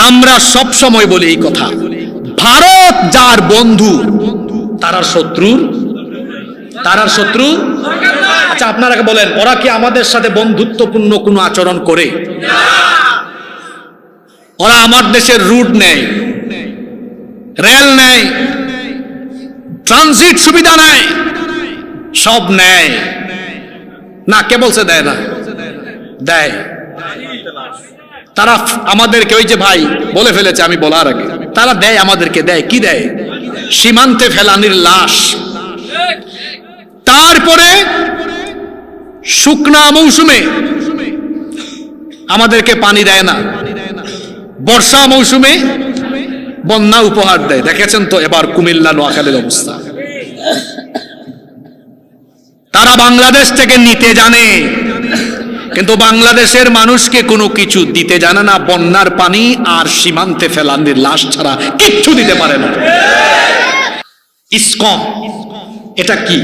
আমরা সব সময় বলি এই কথা, ভারত যার বন্ধু তারার শত্রু। আচ্ছা আপনারা বলেন, ওরা কি আমাদের সাথে বন্ধুত্বপূর্ণ কোনো আচরণ করে? ওরা আমার দেশের রুট নেয়, রেল নেয়, ট্রানজিট সুবিধা নেয়, সব নেয় না? কে বলছে দেয় না? দেয়। তারা আমাদেরকে, ওই যে ভাই বলে ফেলেছে আমি বলার আগে, তারা দেয় আমাদেরকে, দেয় কি দেয়? সীমান্তে ফেলানির লাশ। তারপরে শুকনা মৌসুমে আমাদেরকে পানি দেয় না, বর্ষা মৌসুমে বন্যা উপহার দেয়। দেখেছেন তো এবার কুমিল্লা নোয়াখালীর অবস্থা। তারা বাংলাদেশ থেকে নিতে জানে, কিন্তু বাংলাদেশের মানুষকে কোনো কিছু দিতে জানে না। বন্যার পানি আর সীমান্তে ফেলানির লাশ ছাড়া কিচ্ছু দিতে পারে না। ইসকন এটা কি?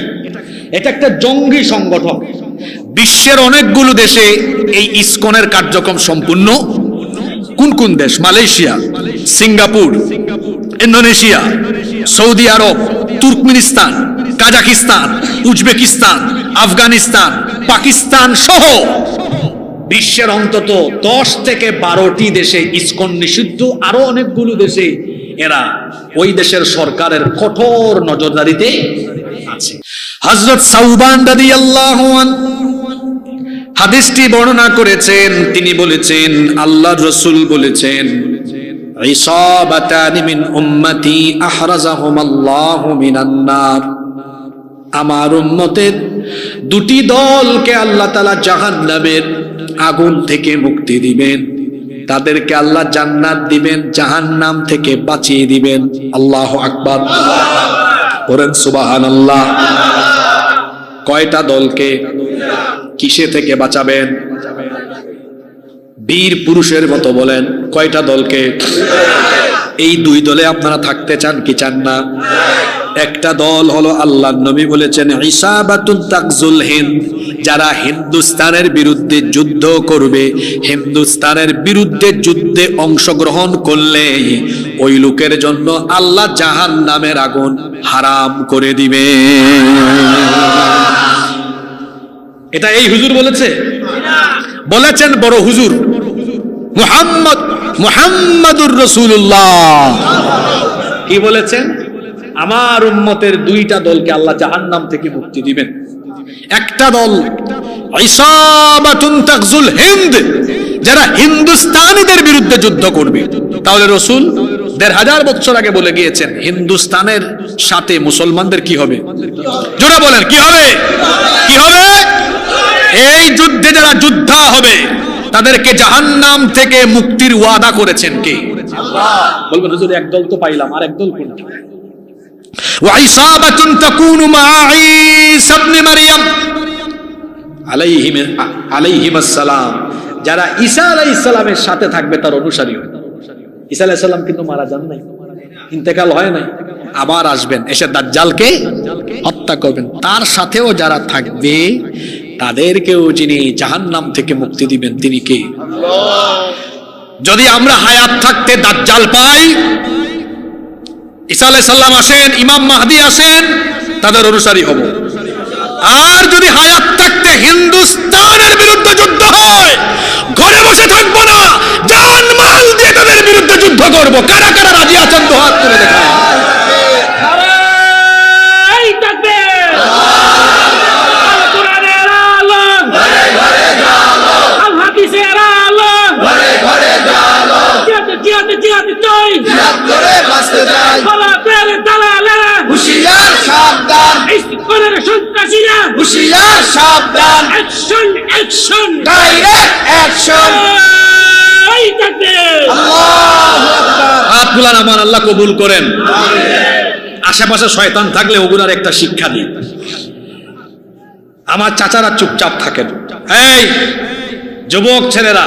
এটা একটা জঙ্গি সংগঠন। বিশ্বের অনেকগুলো দেশে এই ইসকনের কার্যক্রম সম্পূর্ণ। কোন কোন দেশ? Malaysia, Singapore, Indonesia, Saudi Arab, Turkmenistan, Kazakhstan, Uzbekistan, Afghanistan, Pakistan সহ বিশ্বের অন্তত 10 থেকে 12টি দেশে ইসকন নিষিদ্ধ। আরো অনেকগুলো দেশে এরা ওই দেশের সরকারের কঠোর নজরদারিতে আছে। হযরত সাউবান রাদিয়াল্লাহু আনহু হাদিসটি বর্ণনা করেছেন। তিনি বলেছেন, আল্লাহর রাসূল বলেছেন, ইসাবাতানি মিন উম্মতি আহরাজাহুমাল্লাহু মিনান নার। আমার উম্মতের দুটি দলকে আল্লাহ তাআলা জাহান্নামের আগুন থেকে মুক্তি দিবেন, তাদেরকে আল্লাহ জান্নাত দিবেন, জাহান্নাম থেকে বাঁচিয়ে দিবেন। আল্লাহু আকবার, বলেন সুবহানাল্লাহ। কয়টা দলকে কিসে থেকে বাঁচাবেন? বীর পুরুষের মতো বলেন, কয়টা দলকে? এই দুই দলে আপনারা থাকতে চান কি চান না? একটা দল হলো আল্লাহর নবী বলেছেন ইসাবাতুন তাকজুল হিন্দ, যারা হিন্দুস্তানের বিরুদ্ধে যুদ্ধ করবে, হিন্দুস্তানের বিরুদ্ধে যুদ্ধে অংশগ্রহণ করলে ওই লোকের জন্য আল্লাহ জাহান্নামের আগুন হারাম করে দিবে। এটা এই হুজুর বলেছে? বলেছেন বড় হুজুর মুহাম্মাদুর রাসূলুল্লাহ। কি বলেছেন? আমার উম্মতের দুইটা দলকে আল্লাহ জাহান্নাম থেকে মুক্তি দিবেন। একটা দল ইসাবাতুন তাকজুল হিন্দ, যারা হিন্দুস্তানীদের বিরুদ্ধে যুদ্ধ করবে। তাহলে রাসূল ১৫০০ বছর আগে বলে গিয়েছেন হিন্দুস্তানের সাথে মুসলমানদের কি হবে? জোরে বলেন, কি হবে? কি হবে? এই যুদ্ধে যারা যোদ্ধা হবে তাদেরকে জাহান্নাম থেকে মুক্তির ওয়াদা করেছেন কে? আল্লাহ। বলবেন হুজুর এক দল তো পাইলাম, আর এক দল কোনটা? ওয়াইসাবাতুন তাকুনু মা ঈসা ইবনে মারইয়াম আলাইহিমাস সালাম, যারা ঈসা আলাইহিস সালামের সাথে থাকবে, তার অনুসারী হবে। ঈসা আলাইহিস সালাম কিন্তু মারা যান নাই, ইন্তেকাল হয় নাই, আবার আসবেন, এসে দাজ্জালকে হত্যা করবেন। তার সাথেও যারা থাকবে তাদেরকেও যিনি জাহান্নাম থেকে মুক্তি দিবেন তিনি কে? আল্লাহ। যদি আমরা হায়াত থাকতে দাজ্জাল পাই, ঈসা আলাইহিস সালাম আসেন, ইমাম মাহদি আসেন, তাদের অনুসারী হব। আর যদি হায়াত থাকতে হিন্দুস্তানের বিরুদ্ধে যুদ্ধ হয়, ঘরে বসে থাকবো না, জান মাল দিয়ে তাদের বিরুদ্ধে যুদ্ধ করব। কারা কারা রাজি আছেন? তো হাত তুলে দেখায়। আমার আল্লাহ কবুল করেন। আশেপাশে শয়তান থাকলে ওগুলার একটা শিক্ষা দিই। আমার চাচারা চুপচাপ থাকেন। এই যুবক ছেলেরা,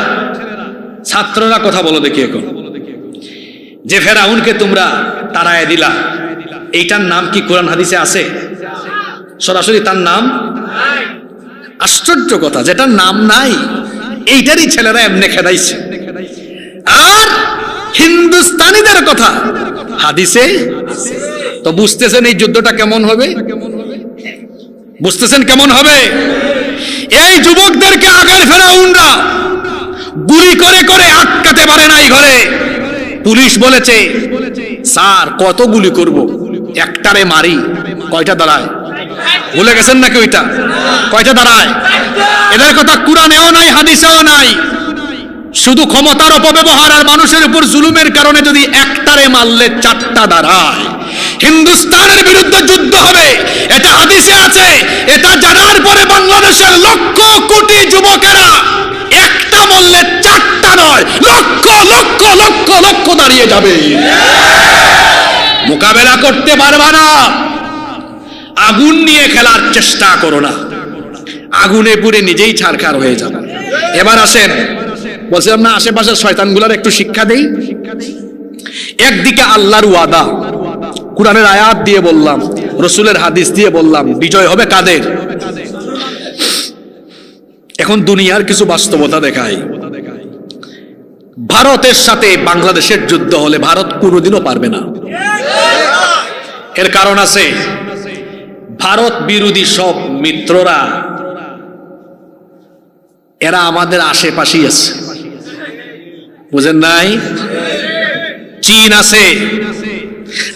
ছাত্ররা কথা বলো দেখি। এখন যে ফেরাউনকে তোমরা তাড়ায় দিলা, এইটার নাম কি কোরআন হাদিসে আছে? সরাসরি তার নাম? আশ্চর্য কথা, যেটার নাম নাই এইটারই ছেলেরা এমনি খেদাইছে। আর হিন্দুস্তানিদের কথা হাদিসে। তো বুঝতেছেন এই যুদ্ধটা কেমন হবে? বুঝতেছেন কেমন হবে? এই যুবকদেরকে আগের ফেরাউনরা গুলি করে করে আটকাতে পারে নাই ঘরে। পুলিশ বলেছে, স্যার কত গুলি করব, একটারে মারি। কয়টা দাঁড়ায়? ভুলে গেছেন নাকি ওইটা? কয়টা দাঁড়ায়? এদের কথা কুরআনেও নাই, হাদিসেও নাই। শুধু ক্ষমতার অপব্যবহার আর মানুষের উপর জুলুমের কারণে যদি একটারে মারলে চারটা দাঁড়ায়। হিন্দুস্তানের বিরুদ্ধে যুদ্ধ হবে, এটা হাদিসে আছে। এটা জানার পরে বাংলাদেশের লক্ষ কোটি যুবকেরা একটা মারলে চারটা নয়, লক্ষ লক্ষ লক্ষ লক্ষ দাঁড়িয়ে যাবে। মোকাবেলা করতে পারবা না, আগুন নিয়ে খেলার চেষ্টা করো না, আগুনে পুড়ে নিজেই ছারখার হয়ে যাবে। এবার আসেন, বলছিলাম না আশেপাশের শয়তানগুলোর একটু শিক্ষা দেই। একদিকে আল্লাহর ওয়াদা, কুরআনের আয়াত দিয়ে বললাম, রাসূলের হাদিস দিয়ে বললাম, বিজয় হবে কাদের? এখন দুনিয়ার কিছু বাস্তবতা দেখায়। ভারতের সাথে বাংলাদেশের যুদ্ধ হলে ভারত কোনোদিনও পারবে না। এর কারণ আছে, ভারত বিরোধী সব মিত্ররা এরা আমাদের আশেপাশেই আছে, বুঝেন নাই? চীন আছে,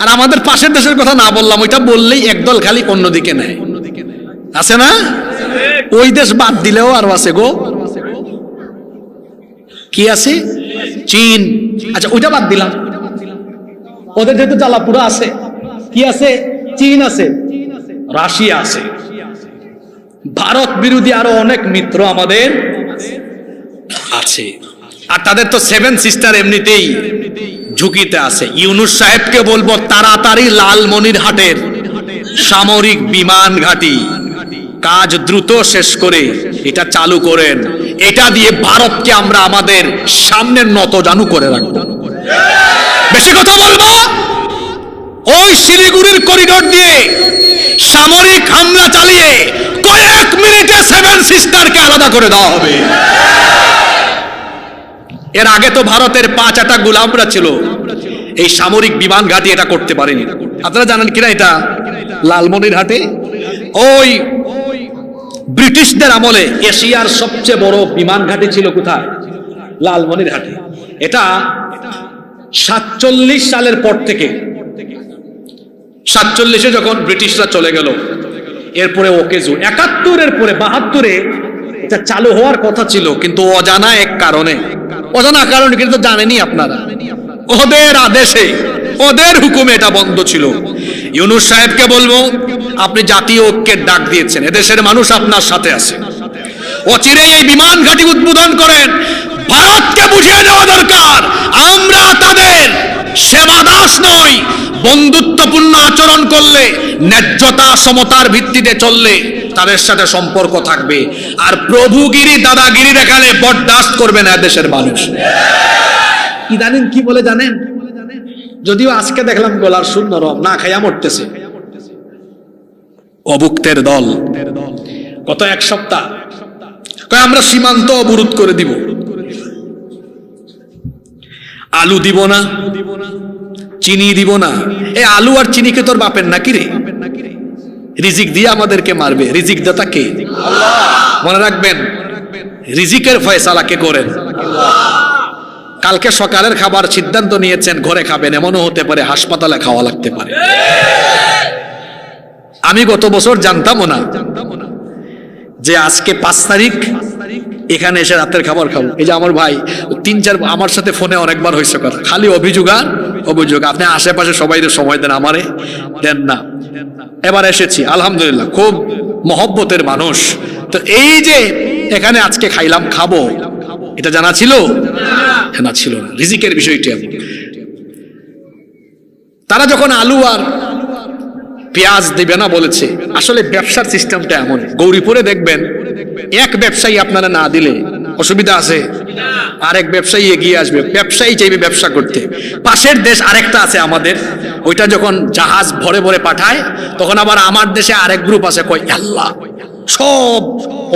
আর আমাদের পাশের দেশের কথা না বললাম, ওইটা বললেই একদল খালি অন্যদিকে নেয়, আছে না? ওই দেশ বাদ দিলেও আরো আছে গো। কি আছে? চীন। আচ্ছা ওইটা বাদ দিলাম, ওদের যেহেতু জ্বালাপুরা আছে। কি আছে? চীন আছে, রাশিয়া আছে। ভারত বিরোধী আরো অনেক মিত্র আমাদের আছে। আর তাদের তো সেভেন সিস্টার এমনিতেই ঝুঁকিতে আছে। ইউনূস সাহেবকে বলবো তাড়াতাড়ি লালমনিরহাটের সামরিক বিমান ঘাঁটি কাজ দ্রুত শেষ করে এটা চালু করেন। এটা দিয়ে ভারতকে আমরা আমাদের সামনে নতজানু করে রাখবো। বেশি কথা বলবো, ওই শিলিগুড়ির করিডোর দিয়ে সামরিক হামলা চালিয়ে কয়েক মিনিটে সেভেন সিস্টারকে আলাদা করে দেওয়া হবে। এর আগে তো ভারতের 5-8 গোলামরা ছিল, এই সামরিক বিমান ঘাঁটি এটা করতে পারেনি। আপনারা জানেন কিনা এটা? লালমনিরহাটে ওই ব্রিটিশদের আমলে এশিয়ার সবচেয়ে বড় বিমান ঘাঁটি ছিল কোথায়? লালমনিরহাটে। এটা 47 সালের পর থেকে, 47-এ যখন ব্রিটিশরা চলে গেল, এরপরে ওকে 71-এর পরে 72-এ এটা চালু হওয়ার কথা ছিল, কিন্তু অজানা এক কারণে, অজানা কারণ কিন্তু জানেনই আপনারা, ওদের আদেশে, ওদের হুকুমে এটা বন্ধ ছিল। ইউনূস সাহেবকে বলবো, আপনি জাতীয় ঐক্যের ডাক দিয়েছেন, এদেশের মানুষ আপনার সাথে আছে, অচিরেই এই বিমান ঘাঁটি উদ্বোধন করেন। ভারতকে বুঝিয়ে দেওয়া দরকার আমরা তাদের সেবা দাস নই। বন্ধুত্বপূর্ণ আচরণ করলে, ন্যায্যতা সমতার ভিত্তিতে চললে তাদের সাথে সম্পর্ক থাকবে। আর প্রভুগিরি দাদাগিরি দেখালে বরদাস্ত করবে না দেশের মানুষ। ইদানিং কি বলে জানেন? যদিও আজকে দেখলাম গলার সুর নরম, না খাইয়া মরতেছে। অভুক্তের দল গত 1 সপ্তাহ কয় আমরা সীমান্ত অবরোধ করে দিব, আলু দিব না, চিনি দিব না। এই আলু আর চিনিকে তোর বাপের নাকি রে? রিজিক দিয়ে আমাদেরকে মারবে। রিজিক দাতা কে? মনে রাখবেন, রিজিকের ফয়সালা কে করেন? কালকে সকালের খাবার সিদ্ধান্ত নিয়েছেন ঘরে খাবেন, এমনও হতে পারে হাসপাতালে খাওয়া লাগতে পারে। আমি গত বছর জানতামও না যে আজকে 5 তারিখ এখানে এসে রাতের খাবার খাবো। এই যে আমার ভাই 3-4 আমার সাথে ফোনে অনেকবার হয়েছে কথা, খালি অভিযোগ আর অভিযোগ। আপনি আশেপাশে সবাইদের সময় দেন, আমারে দেন না। এবার এসেছি, আলহামদুলিল্লাহ, খুব মহব্বতের মানুষ। তো এই যে এখানে আজকে খাইলাম, খাবো, এটা জানা ছিল না? ছিল না। রিজিকের বিষয়টি এমন। তারা যখন আলু আর পেঁয়াজ দিবে না বলেছে, আসলে ব্যবসার সিস্টেমটা এমন। গৌরীপুরে দেখবেন এক ব্যবসায়ী আপনারা না দিলে অসুবিধা আছে, আরেক ব্যবসায়ী এগিয়ে আসবে, ব্যবসায়ী চাইবে ব্যবসা করতে। পাশের দেশ আরেকটা আছে আমাদের, ওইটা যখন জাহাজ ভরে ভরে পাঠায়, তখন আবার আমার দেশে আরেক গ্রুপ আছে, কয় আল্লাহ সব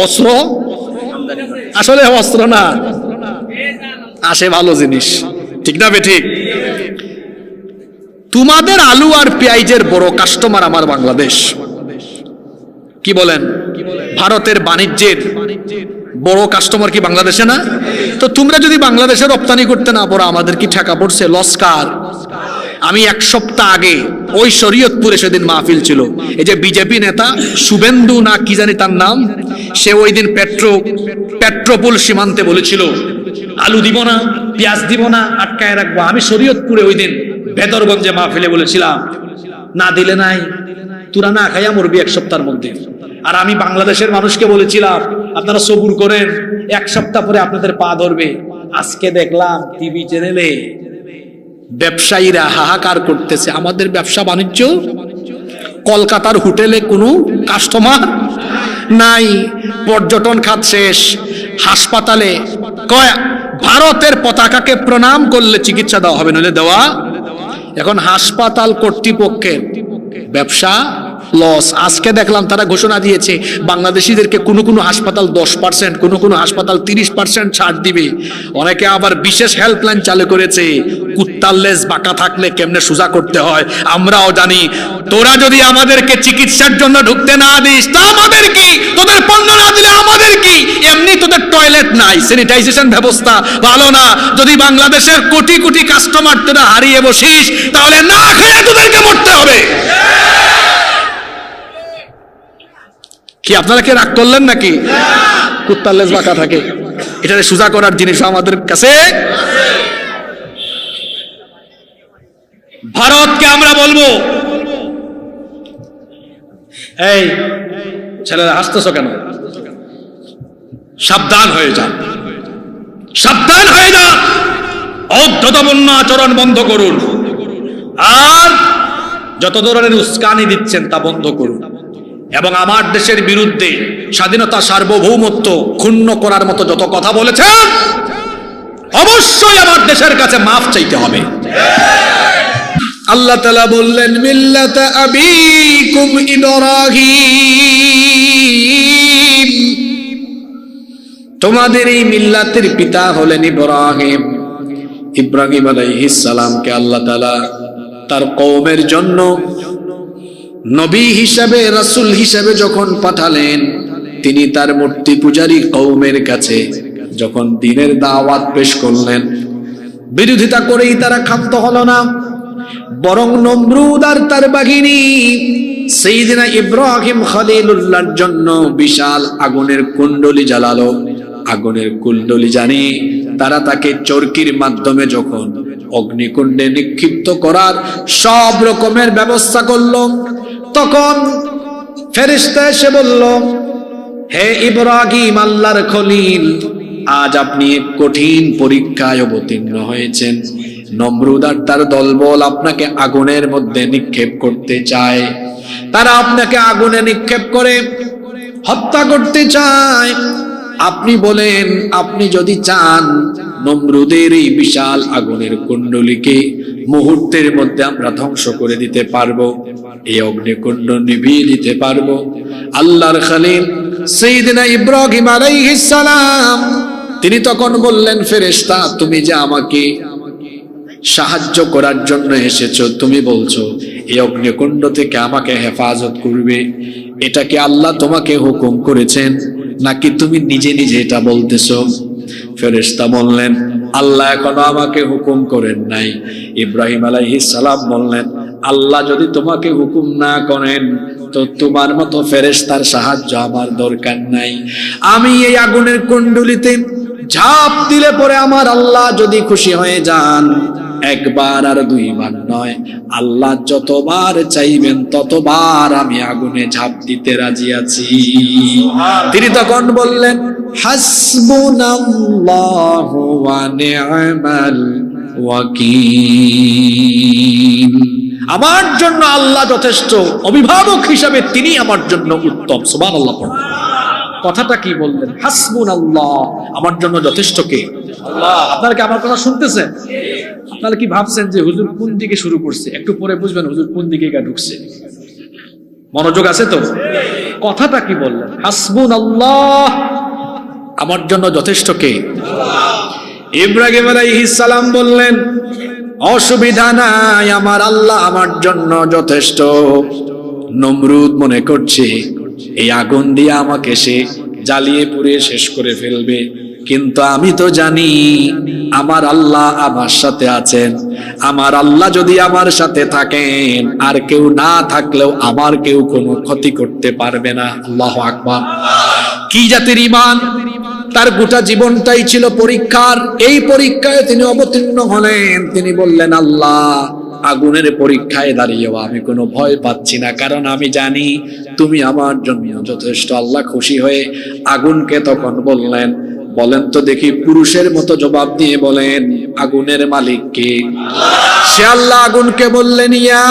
অস্ত্র, আসলে অস্ত্র না, আসে ভালো জিনিস, ঠিক না বেঠিক? তোমাদের আলু আর পেঁয়াজের বড় কাস্টমার আমার বাংলাদেশ। কি বলেন? ভারতের বাণিজ্যের বড় কাস্টমার কি বাংলাদেশে না? তো তোমরা যদি বাংলাদেশে রপ্তানি করতে না পারো, আমাদের কি ঠেকা পড়ছে? লস্কার। আমি এক সপ্তাহ আগে ওই শরীয়তপুরে সেদিন মাহফিল ছিল, এই যে বিজেপি নেতা শুভেন্দু না কি জানি তার নাম, সে ওই দিন পেট্রোপোল সীমান্তে বলেছিল আলু দিব না, পেঁয়াজ দিব না, আটকায় রাখবো। আমি শরীয়তপুরে ওই দিন বেদরগঞ্জে মাহফিলে বলেছিলাম, না দিলে নাই, তোরা না খাইয়া মরবি এক সপ্তাহের মধ্যে। আর আমি বাংলাদেশের মানুষকে বলেছিলাম আপনারা সবুর করেন, এক সপ্তাহ পরে আপনাদের পা ধরবে। আজকে দেখলাম টিভি চ্যানেলে ব্যবসায়ীরা হাহাকার করতেছে, আমাদের ব্যবসা বাণিজ্য, কলকাতার হোটেলে কোনো কাস্টমার নাই, পর্যটন খাত শেষ, হাসপাতালে কয় ভারতের পতাকাকে প্রণাম করলে চিকিৎসা দেওয়া হবে, নইলে দেওয়া। এখন হাসপাতাল কর্তৃপক্ষের ব্যবসা লস। আজকে দেখলাম তারা ঘোষণা দিয়েছে বাংলাদেশিদেরকে কোনো হাসপাতাল 10%, কোনো হাসপাতাল 30% ছাড় দিবে। অনেকে আবার বিশেষ হেল্পলাইন চালু করেছে, কুত্তার লেজ বাঁকা থাকলে কেমনে সোজা করতে হয় আমরাও জানি। তোরা যদি আমাদেরকে চিকিৎসার জন্য ঢুকতে না দিস তা আমাদের কি? তোদের পণ্য না দিলে আমাদের কি? এমনি তোদের টয়লেট নাই, স্যানিটাইজেশন ব্যবস্থা ভালো না। যদি বাংলাদেশের কোটি কোটি কাস্টমার তোরা হারিয়ে বসিস, তাহলে না খেয়ে তোদেরকে মরতে হবে। কি আপনারা কি রাগ করলেন নাকি? কুত্তার লেজ বাঁকা থাকে, এটা সোজা করার জিনিস আমাদের কাছে। ভারতকে আমরা বলবো, এই ছেলেরা হাসতেছ কেন? সাবধান হয়ে যান, সাবধান হয়ে যান, অধ্যতপূর্ণ আচরণ বন্ধ করুন, আর যত ধরনের উস্কানি দিচ্ছেন তা বন্ধ করুন। এবং আমার দেশের বিরুদ্ধে স্বাধীনতা সার্বভৌমত্ব ক্ষুণ্ণ করার মতো যত কথা বলেছেন, অবশ্যই আমার দেশের কাছে মাফ চাইতে হবে। আল্লাহ তাআলা বললেন মিল্লাতা আবিকুম ইব্রাহিম, তোমাদের এই মিল্লাতের পিতা হলেন ইব্রাহিম। ইব্রাহিম আলাইহিস সালামকে আল্লাহ তাআলা তার কওমের জন্য নবী হিসাবে, রাসূল হিসাবে যখন পাঠালেন, তিনি তার মূর্তি পূজারী কওমের কাছে যখন দ্বীনের দাওয়াত পেশ করলেন, বিরোধিতা করেই তারা ক্ষান্ত হলো না, বরং নমরুদ আর তার বাহিনী সাইয়েদনা ইব্রাহিম খলিলুল্লাহর জন্য বিশাল আগুনের কুণ্ডলী জ্বালালো। আগুনের কুণ্ডলী জানি তারা তাকে চরকির মাধ্যমে যখন অগ্নিকুণ্ডে নিক্ষিপ্ত করার সব রকমের ব্যবস্থা করলো, তখন ফেরেশতা এসে বলল, হে ইব্রাহিম, আল্লাহর খলিল, আজ আপনি এক কঠিন পরীক্ষায় অবতীর্ণ হয়েছেন। নমরুদ আর তার দলবল আপনাকে আগুনের মধ্যে নিক্ষেপ করতে চায়, তারা আপনাকে আগুনে নিক্ষেপ করে হত্যা করতে চায়। আপনি বলেন, আপনি যদি চান নমরুদের এই বিশাল আগুনের কুণ্ডলীকে মুহূর্তের মধ্যে আমরা ধ্বংস করে দিতে পারবো, এই অগ্নিকুণ্ড নিভিয়ে দিতে পারবো। আল্লাহর খলিল সাইয়েদনা ইব্রাহিম আলাইহিস সালাম তিনি তখন বললেন, ফেরেশতা, তুমি যে আমাকে সাহায্য করার জন্য এসেছো, তুমি বলছো এই অগ্নিকুণ্ড থেকে আমাকে হেফাজত করবে, এটা কি আল্লাহ তোমাকে হুকুম করেছেন নাকি তুমি নিজে নিজে এটা বলতেছো? ফেরেশতা বললেন, আল্লাহ এখনো আমাকে হুকুম করেন নাই। ইব্রাহিম আলাইহিস সালাম বললেন, আল্লাহ যদি তোমাকে হুকুম না করেন তো তোমার মতো ফেরেশতার সাহায্য আমার দরকার নাই। আমি এই আগুনের কুণ্ডলীতে ঝাঁপ দিলে পরে আমার আল্লাহ যদি খুশি হয়ে যান, একবার আর দুইবার নয়, আল্লাহ যতবার চাইবেন ততবার আমি আগুনে ঝাঁপ দিতে রাজি আছি। তিনি তখন বললেন, হাসবুনাল্লাহু ওয়া নি'মাল ওয়াকিল, আমার জন্য আল্লাহ যথেষ্ট, অভিভাবক হিসাবে তিনি আমার জন্য উত্তম। সুবহানাল্লাহ। কথাটা কি বললেন? হাসবুনাল্লাহ, আমার জন্য যথেষ্ট কে? আল্লাহ। আপনারা কি আমার কথা শুনতেছেন? আপনারা কি ভাবছেন যে হুজুর কোন দিকে শুরু করছে? একটু পরে বুঝবেন হুজুর কোন দিকে ঢুকছে। মনোযোগ আছে তো? কথাটা কি বললেন? হাসবুনাল্লাহ, আমার জন্য যথেষ্ট কে? আল্লাহ। ইব্রাহিম আলাইহিস সালাম বললেন, অসুবিধা নাই, আমার আল্লাহ আমার জন্য যথেষ্ট। নমরুদ মনে করছে এই আগুন দিয়ে আমাকে সে জ্বালিয়ে পুড়িয়ে শেষ করে ফেলবে, কিন্তু আমি তো জানি আমার আল্লাহ আমার সাথে আছেন। আমার আল্লাহ যদি আমার সাথে থাকেন, আর কেউ না থাকলেও আমার কেউ কোনো ক্ষতি করতে পারবে না। আল্লাহু আকবার। কি জাতির ঈমান! তার গোটা জীবনটাই ছিল পরীক্ষার। এই পরীক্ষায় তিনি অবতীর্ণ হলেন। তিনি বললেন, আল্লাহ, আগুনের পরীক্ষায় দাঁড়িয়েও আমি কোনো ভয় পাচ্ছি না, কারণ আমি জানি তুমি আমার জন্য যথেষ্ট। আল্লাহ খুশি হয়ে আগুনকে তখন বললেন, বলেন তো দেখি, পুরুষের মতো জবাব দিয়ে বলেন, আগুনের মালিক কে? সে আল্লাহ আগুনকে বললেন, ইয়া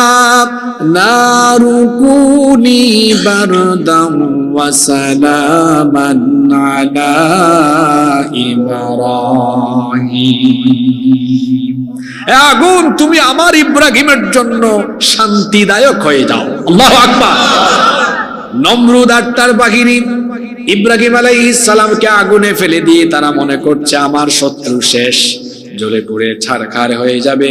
নারু কুনি বারদাম ওয়া সালামান আলা ইব্রাহিম। আগুন, তুমি আমার ইব্রাহিমের জন্য শান্তিদায়ক হয়ে যাও। আল্লাহু আকবার। নমরুদ আর তার বাহিনী ইব্রাহিম আলাইহিস সালামকে আগুনে ফেলে দিয়ে তারা মনে করছে আমার শত্রু শেষ, জ্বলে পুড়ে ছারখার হয়ে যাবে।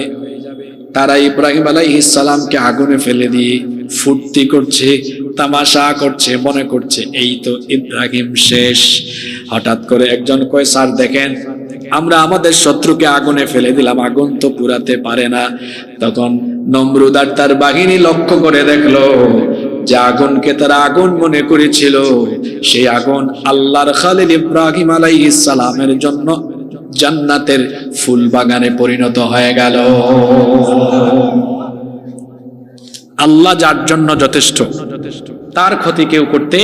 তারা ইব্রাহিম আলাইহিস সালামকে আগুনে ফেলে দিয়ে ফুর্তি করছে, তামাশা করছে, মনে করছে এই তো ইব্রাহিম শেষ। হঠাৎ করে একজন কয়, স্যার দেখেন, আমরা আমাদের শত্রুকে আগুনে ফেলে দিলাম, আগুন তো পুরাতে পারে না। তখন নমরুদ আর তার বাহিনী লক্ষ্য করে দেখলো যে আগুনকে তারা আগুন মনে করেছিল, সেই আগুন আল্লাহর খালিল ইব্রাহিম আলাইহিস সালামের জন্য জান্নাতের ফুল বাগানে পরিণত হয়ে গেল। আল্লাহ যার জন্য যথেষ্ট, তার ক্ষতি কেউ করতে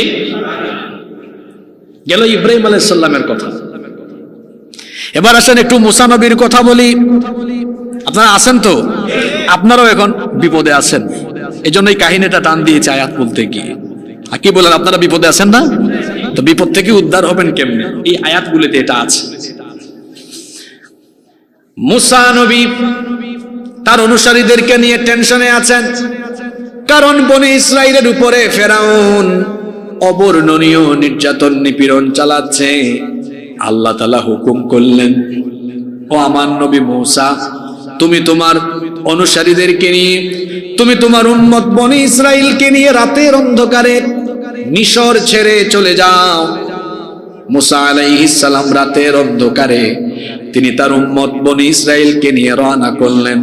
গেল। ইব্রাহিম আলাইহিস সালামের কথা। এবার আসেন একটু মুসা নবীর কথা বলি। আপনারা আছেন তো? আপনারাও এখন বিপদে আছেন, এই জন্য এই কাহিনীটা টান দিয়েছে আয়াত বলতে গিয়ে। আর কি বলেন, আপনারা বিপদে আছেন না? তো বিপদ থেকে উদ্ধার হবেন কেমনে? এই আয়াতগুলোতে এটা আছে। মুসা নবী তার অনুসারীদেরকে নিয়ে টেনশনে আছেন, কারণ বনি ইসরাইলের উপরে ফেরাউন অবর্ণনীয় নির্যাতন নিপীড়ন চালাচ্ছে। আল্লাহ তাআলা হুকুম করলেন, ও আমার নবী মুসা, তুমি তোমার অনুসারীদেরকে নিয়ে, তুমি তোমার উম্মত বনি ইসরাইলকে নিয়ে রাতের অন্ধকারে মিশর ছেড়ে চলে যাও। মুসা আলাইহিস সালাম রাতের অন্ধকারে তিনি তার উম্মত বনি ইসরাইলকে নিয়ে রওনা করলেন।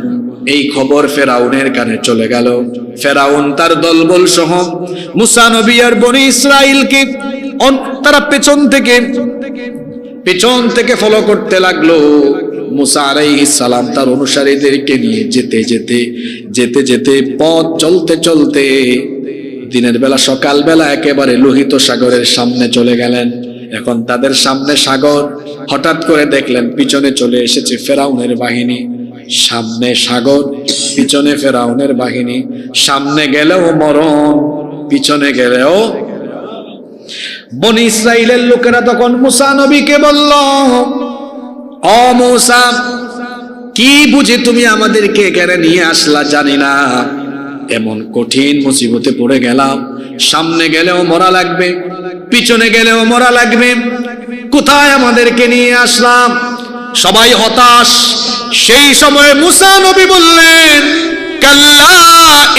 এই খবর ফেরাউনের কানে চলে গেল। ফেরাউন তার দলবল সহ মুসা নবী আর বনি ইসরাইলকে তারা পেছন থেকে ফলো করতে লাগলো। মুসা আলাইহিস সালাম তার অনুসারীদেরকে নিয়ে যেতে পথ চলতে দিনের বেলা, সকাল বেলা একেবারে লোহিত সাগরের সামনে চলে গেলেন। এখন তাদের সামনে সাগর, হঠাৎ করে দেখলেন পিছনে চলে এসেছে ফেরাউনের বাহিনী। সামনে সাগর, পিছনে ফেরাউনের বাহিনী। সামনে গেলেও মরণ, পিছনে গেলেও। বনি ইসরাইলের লোকেরা তখন মুসা নবীকে বলল, ও মুসা, কি বুঝি তুমি আমাদেরকে এখানে নিয়ে আসলা জানি না, এমন কঠিন মুসিবতে পড়ে গেলাম, সামনে গেলেও মরা লাগবে, পিছনে গেলেও মরা লাগবে, কোথায় আমাদেরকে নিয়ে আসলাম? সবাই হতাশ। সেই সময় মুসা নবী বললেন, কাল্লা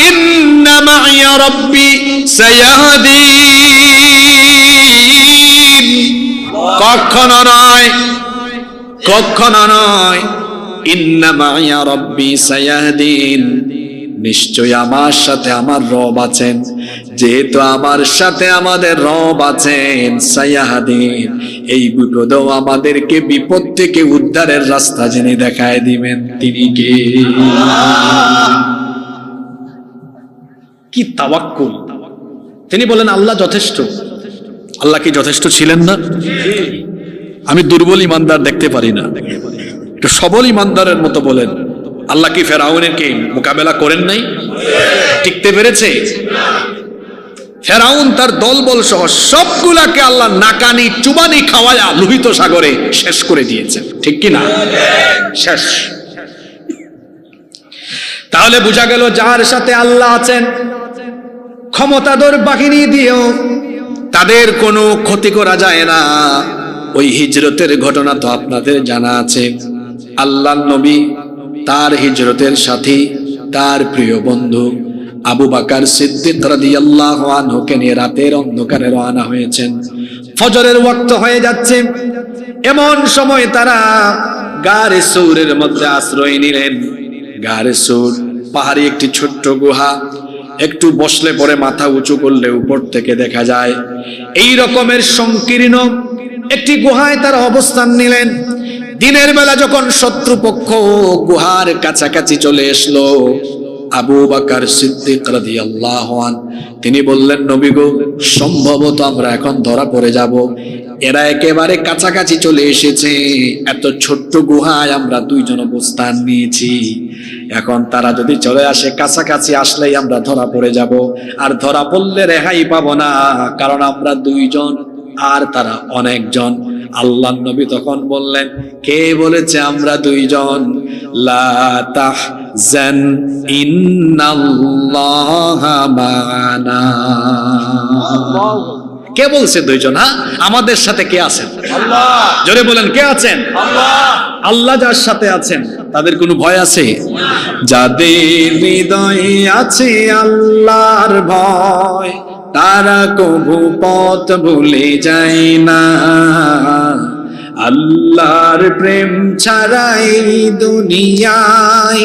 ইন্না মাইয়া রাব্বি সায়াহদিন। কখনো নয়, ইন্না মাইয়া রাব্বি সায়াহদিন, নিশ্চয় আমার সাথে আমার রব আছেন। যেহেতু আমার সাথে আমাদের রব আছেন, সায়াহদিন, এই বিপদেও আমাদেরকে বিপদ থেকে উদ্ধারের রাস্তা জেনে দেখায় দিবেন। তিনি কে? কি তাওয়াক্কুল! তিনি বলেন আল্লাহ যথেষ্ট। আল্লাহ কি যথেষ্ট ছিলেন না? আমি দুর্বল ইমানদার দেখতে পারি না, একটু সবল ইমানদারের মতো বলেন, আল্লাহ কি ফেরাউনকে মোকাবেলা করেন নাই? টিকতে পেরেছে? ফেরাউন তার দলবল সহ সবগুলাকে আল্লাহ নাকানি চুবানি খাওয়ায়া লোহিত সাগরে শেষ করে দিয়েছেন, ঠিক কি না? শেষ। তাহলে বোঝা গেল যার সাথে আল্লাহ আছেন, ক্ষমতাধর বাহিনী দিয়েও তাদের কোনো ক্ষতি করা যায় না। ওই হিজরতের ঘটনা তো আপনাদের জানা আছে। আল্লাহর নবী তার হিজরতের সাথী, তার প্রিয় বন্ধু আবু বকর সিদ্দিক রাদিয়াল্লাহু আনহুকে নিয়ে রাতের অন্ধকারে রওনা হয়েছেন। ফজরের ওয়াক্ত হয়ে যাচ্ছে, এমন সময় তারা গারে সৌরের মধ্যে আশ্রয় নিলেন। গারে সৌর পাহাড়ি একটি ছোট্ট গুহা, একটু বসলে পরে মাথা উঁচু করলে উপর থেকে দেখা যায়। এই রকমের সংকীর্ণ একটি গুহায় তারা অবস্থান নিলেন। দিনের বেলা যখন শত্রুপক্ষ গুহার কাছাকাছি চলে আসলো, আবু বকর সিদ্দিক রাদিয়াল্লাহু আনহু তিনি বললেন, নবী গো, সম্ভবত আমরা এখন ধরা পড়ে যাব। এরা একেবারে কাছাকাছি চলে এসেছে, এত ছোট্ট গুহায় আমরা দুইজন অবস্থান নিয়েছি। এখন তারা যদি চলে আসে, কাছাকাছি আসলেই আমরা ধরা পড়ে যাব, আর ধরা পড়লে রেহাই পাবো না, কারণ আমরা দুইজন আর তারা অনেকজন। আল্লাহর নবী তখন বললেন, কে বলেছে আমরা দুইজন? লা তাহজান ইন্নাল্লাহা মা'ানা। কে বলছে দুইজন? হ্যাঁ, আমাদের সাথে কে আছেন? আল্লাহ। জোরে বলেন, কে আছেন? আল্লাহ। আল্লাহ যার সাথে আছেন তাদের কোনো ভয় আছে? যাদের হৃদয়ে আছে আল্লাহর ভয়, তারা কবু পথ ভুলে যায় না। আল্লাহর প্রেম ছাড়াই দুনিয়ায়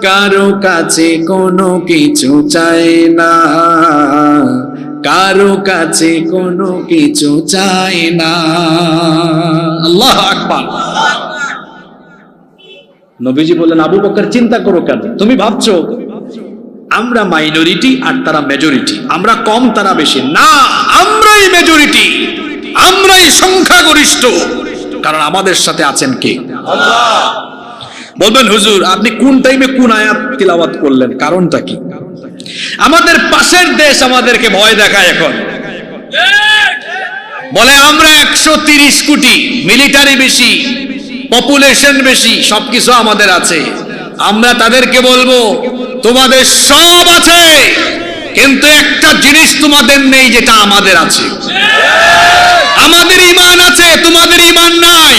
কারো কাছে কোনো কিছু চায় না, কারো কাছে কোনো কিছু চায় না। আল্লাহু আকবার। নবীজি বললেন, আবু বকর চিন্তা করো কেন? তুমি ভাবছো আমরা মাইনরিটি আর তারা মেজরিটি, আমরা কম তারা বেশি। না, আমরাই মেজরিটি, আমরাই সংখ্যাগরিষ্ঠ, কারণ আমাদের সাথে আছেন কে? আল্লাহ। বলবেন, হুজুর আপনি কোন টাইমে কোন আয়াত তিলাওয়াত করলেন, কারণটা কি? আমাদের পাশের দেশ আমাদেরকে ভয় দেখায় এখন, বলে আমরা 130 কোটি, মিলিটারি বেশি, পপুলেশন বেশি, সবকিছু আমাদের আছে। আমরা তাদেরকে বলবো, তোমাদের সব আছে, কিন্তু একটা জিনিস তোমাদের নেই যেটা আমাদের আছে। আমাদের ঈমান আছে, তোমাদের ঈমান নাই।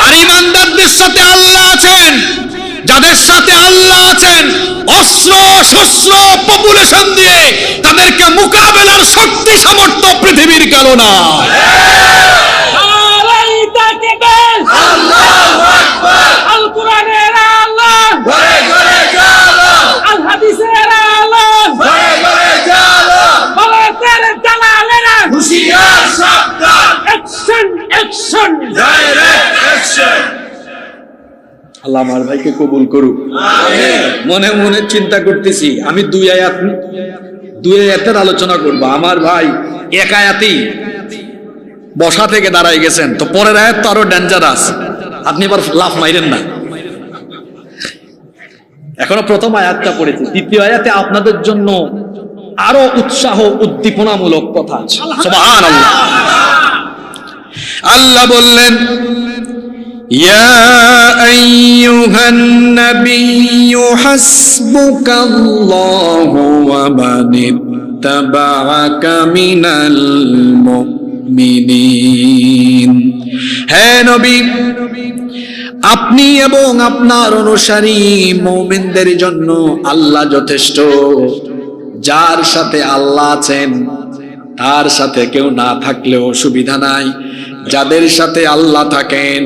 আর ঈমানদারদের সাথে আল্লাহ আছেন, যাদের সাথে আল্লাহ আছেন, অস্ত্র শস্ত্র পপুলেশন দিয়ে তাদেরকে মোকাবেলার শক্তি সামর্থ্য পৃথিবীর কারো না। আল্লাহু আকবার। আল কোরআনের আল্লাহ, ঘরে ঘরে জালো। আল হাদিসের আল্লাহ, ঘরে ঘরে জালো। বলে তেরে জালালেরা হুশিয়ার সাবধান, অ্যাকশন অ্যাকশন, ডাইরেক্ট অ্যাকশন। আল্লাহ আমার ভাইকে কবুল করুক, আমিন। মনে মনে চিন্তা করতেছি, আমি দুই আয়াতের আলোচনা করব। আমার ভাই এক আয়াতেই বসা থেকে দাঁড়াই গেছেন, তো পরের আয়াত তো আরো ডেঞ্জারাস, আপনি এবার লাফ মাইরেন না। এখনো প্রথম আয়াতটা পড়েছি, দ্বিতীয় আয়াতে আপনাদের জন্য আরো উৎসাহ উদ্দীপনামূলক কথা আছে। সুবহানাল্লাহ। আল্লাহ বললেন, ইয়া আইয়ুহান নাবিয়্যু হাসবুকাল্লাহু ওয়া মানিত্তাবা'আকা মিনাল মুমিনিন। হে নবী, আপনি এবং আপনার অনুসারী মুমিনদের জন্য আল্লাহ যথেষ্ট। যার সাথে আল্লাহ আছেন তার সাথে কেউ না থাকলেও অসুবিধা নাই। যাদের সাথে আল্লাহ থাকেন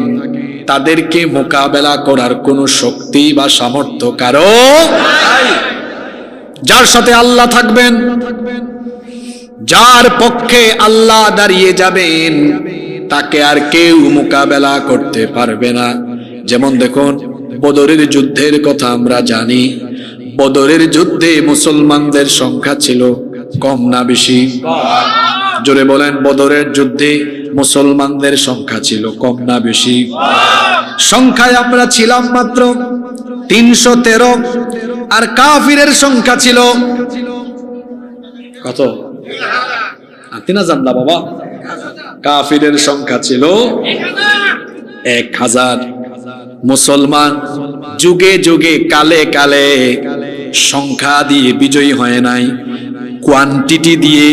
তাদেরকে মোকাবেলা করার কোনো শক্তি বা সামর্থ্য কারো নাই। যার সাথে আল্লাহ থাকবেন, যার পক্ষে আল্লাহ দাঁড়িয়ে যাবেন, তাকে আর কেউ মোকাবেলা করতে পারবে না। যেমন দেখুন, বদরের যুদ্ধের কথা আমরা জানি। বদরের যুদ্ধে মুসলমানদের সংখ্যা ছিল কম না বেশি? জোরে বলেন, বদরের যুদ্ধে মুসলমানদের সংখ্যা ছিল কম না বেশি? সংখ্যায় আমরা ছিলাম মাত্র 313, আর কাফিরের সংখ্যা ছিল কত? 3000 না বাবা, কাফিরের সংখ্যা ছিল 1000। মুসলমান যুগে যুগে কালে কালে সংখ্যা দিয়ে বিজয়ী হয় নাই, কোয়ান্টিটি দিয়ে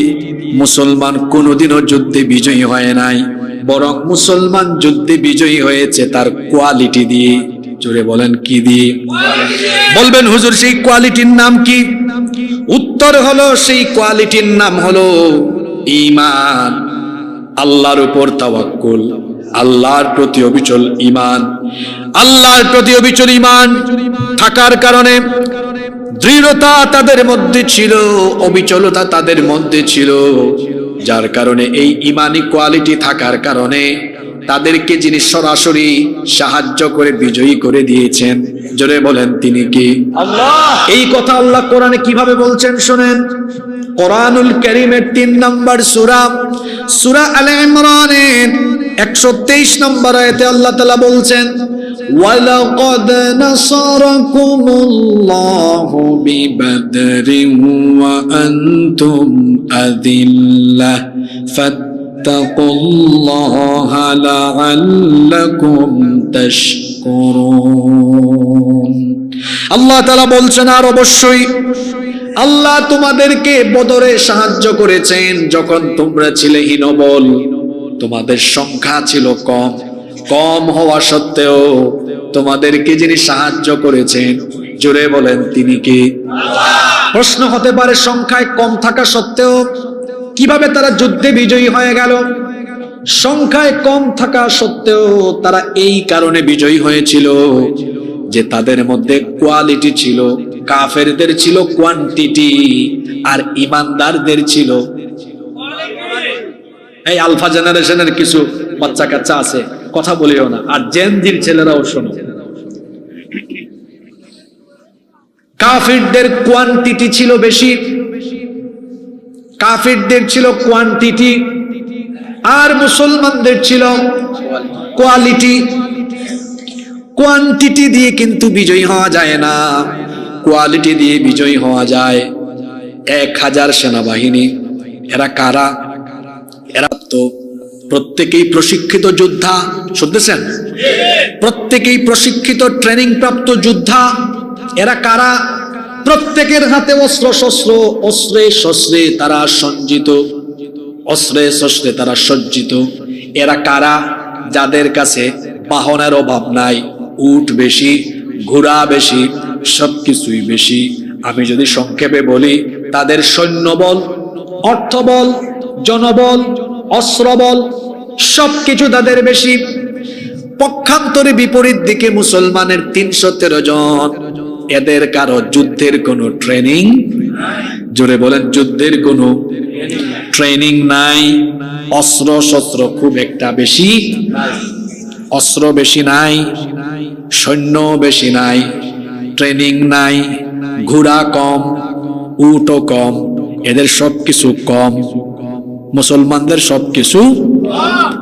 মুসলমান কোনোদিনও যুদ্ধে বিজয়ী হয় নাই, বরং মুসলমান যুদ্ধে বিজয়ী হয়েছে তার কোয়ালিটি দিয়ে। জোরে বলেন কি দিয়ে? বলবেন হুজুর সেই কোয়ালিটির নাম কি? উত্তর হলো সেই কোয়ালিটির নাম হলো ঈমান, আল্লাহর উপর তাওয়াক্কুল, আল্লাহর প্রতি অবিচল ঈমান। আল্লাহর প্রতি অবিচল ঈমান থাকার কারণে দৃঢ়তা তাদের মধ্যে ছিল, অবিচলতা তাদের মধ্যে ছিল, যার কারণে এই ঈমানি কোয়ালিটি থাকার কারণে তাদেরকে যিনি সরাসরি সাহায্য করে বিজয়ী করে দিয়েছেন, জোরে বলেন তিনি কি? আল্লাহ। এই কথা আল্লাহ কোরআনে কিভাবে বলছেন শুনেন। কোরআনুল কারীমের 3 নম্বর সূরা, সূরা আলে ইমরানের 123 নম্বর আয়াতে আল্লাহ তাআলা বলছেন, ওয়ালাকাদ নাসারাকুমুল্লাহু বিবাদরিন ওয়া আনতুম আযিল্লাহ ফাত্তাকুল্লাহা লাআল্লাকুম তাশকুরুন। আল্লাহ তাআলা বলছেন, আর অবশ্যই আল্লাহ তোমাদেরকে বদরে সাহায্য করেছেন যখন তোমরা ছিলে হীনবল, তোমাদের সংখ্যা ছিল কম। কম হওয়া সত্ত্বেও তোমাদেরকে যিনি সাহায্য করেছেন, জোরে বলেন তিনি কি? আল্লাহ। প্রশ্ন হতে পারে সংখ্যায় কম থাকা সত্ত্বেও কিভাবে তারা যুদ্ধে বিজয়ী হয়ে গেল? সংখ্যায় কম থাকা সত্ত্বেও তারা এই কারণে বিজয়ী হয়েছিল যে তাদের মধ্যে কোয়ালিটি ছিল। কাফেরদের ছিল কোয়ান্টিটি আর ইমানদারদের ছিল। এই আলফা জেনারেশনের কিছু বাচ্চা কাচ্চা আছে, কথা বলিও না, আর জেনজির ছেলেরাও শোনো। কাফিরদের কোয়ান্টিটি ছিল বেশি, কাফিরদের ছিল কোয়ান্টিটি, আর মুসলমানদের ছিল কোয়ালিটি। কোয়ান্টিটি দিয়ে কিন্তু বিজয়ী হওয়া যায় না, কোয়ালিটি দিয়ে বিজয়ী হওয়া যায়। 1000 সেনাবাহিনী, এরা কারা? এরা তো প্রত্যেকেই প্রশিক্ষিত যোদ্ধা, শুনতেছেন? প্রত্যেকেই প্রশিক্ষিত ট্রেনিং প্রাপ্ত যোদ্ধা। এরা কারা? প্রত্যেকের হাতে অস্ত্র শস্ত্র, অস্ত্রে শস্ত্রে তারা সজ্জিত, অস্ত্রে শস্ত্রে তারা সজ্জিত। এরা কারা? যাদের কাছে বাহনের অভাব নাই, উট বেশি, ঘোড়া বেশি, সবকিছুই বেশি। আমি যদি সংক্ষেপে বলি, তাদের সৈন্যবল, অর্থবল, জনবল, অস্ত্রবল সবকিছু তাদের বেশি। পক্ষান্তরে বিপরীত দিকে মুসলমানের 313 জন। এদের কারো যুদ্ধের কোনো ট্রেনিং, জোরে বলেন, যুদ্ধের কোনো ট্রেনিং নাই। অস্ত্র শস্ত্র খুব একটা বেশি, অস্ত্র বেশি নাই, সৈন্য বেশি নাই, ট্রেনিং নাই, ঘোড়া কম, উটও কম, এদের সবকিছু কম। মুসলমানদের সবকিছু,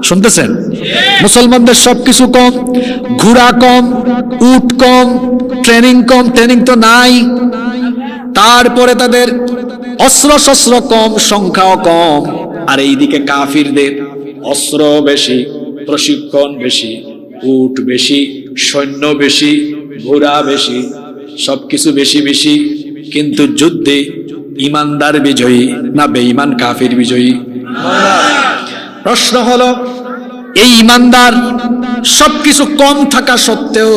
শুনতেছেন? মুসলমানদের সবকিছু কম, ঘোড়া কম, উট কম, ট্রেনিং কম, ট্রেনিং তো নাই। তারপরে তাদের অস্ত্র শস্ত্র কম, সংখ্যাও কম। আর এইদিকে কাফিরদের অস্ত্র বেশি, প্রশিক্ষণ বেশি, উট বেশি, সৈন্য বেশি, ঘোড়া বেশি, সবকিছু বেশি বেশি। কিন্তু যুদ্ধে ইমানদার বিজয়ী না বেঈমান কাফির বিজয়ী? প্রশ্ন হলো, এই ইমানদার সবকিছু কম থাকা সত্ত্বেও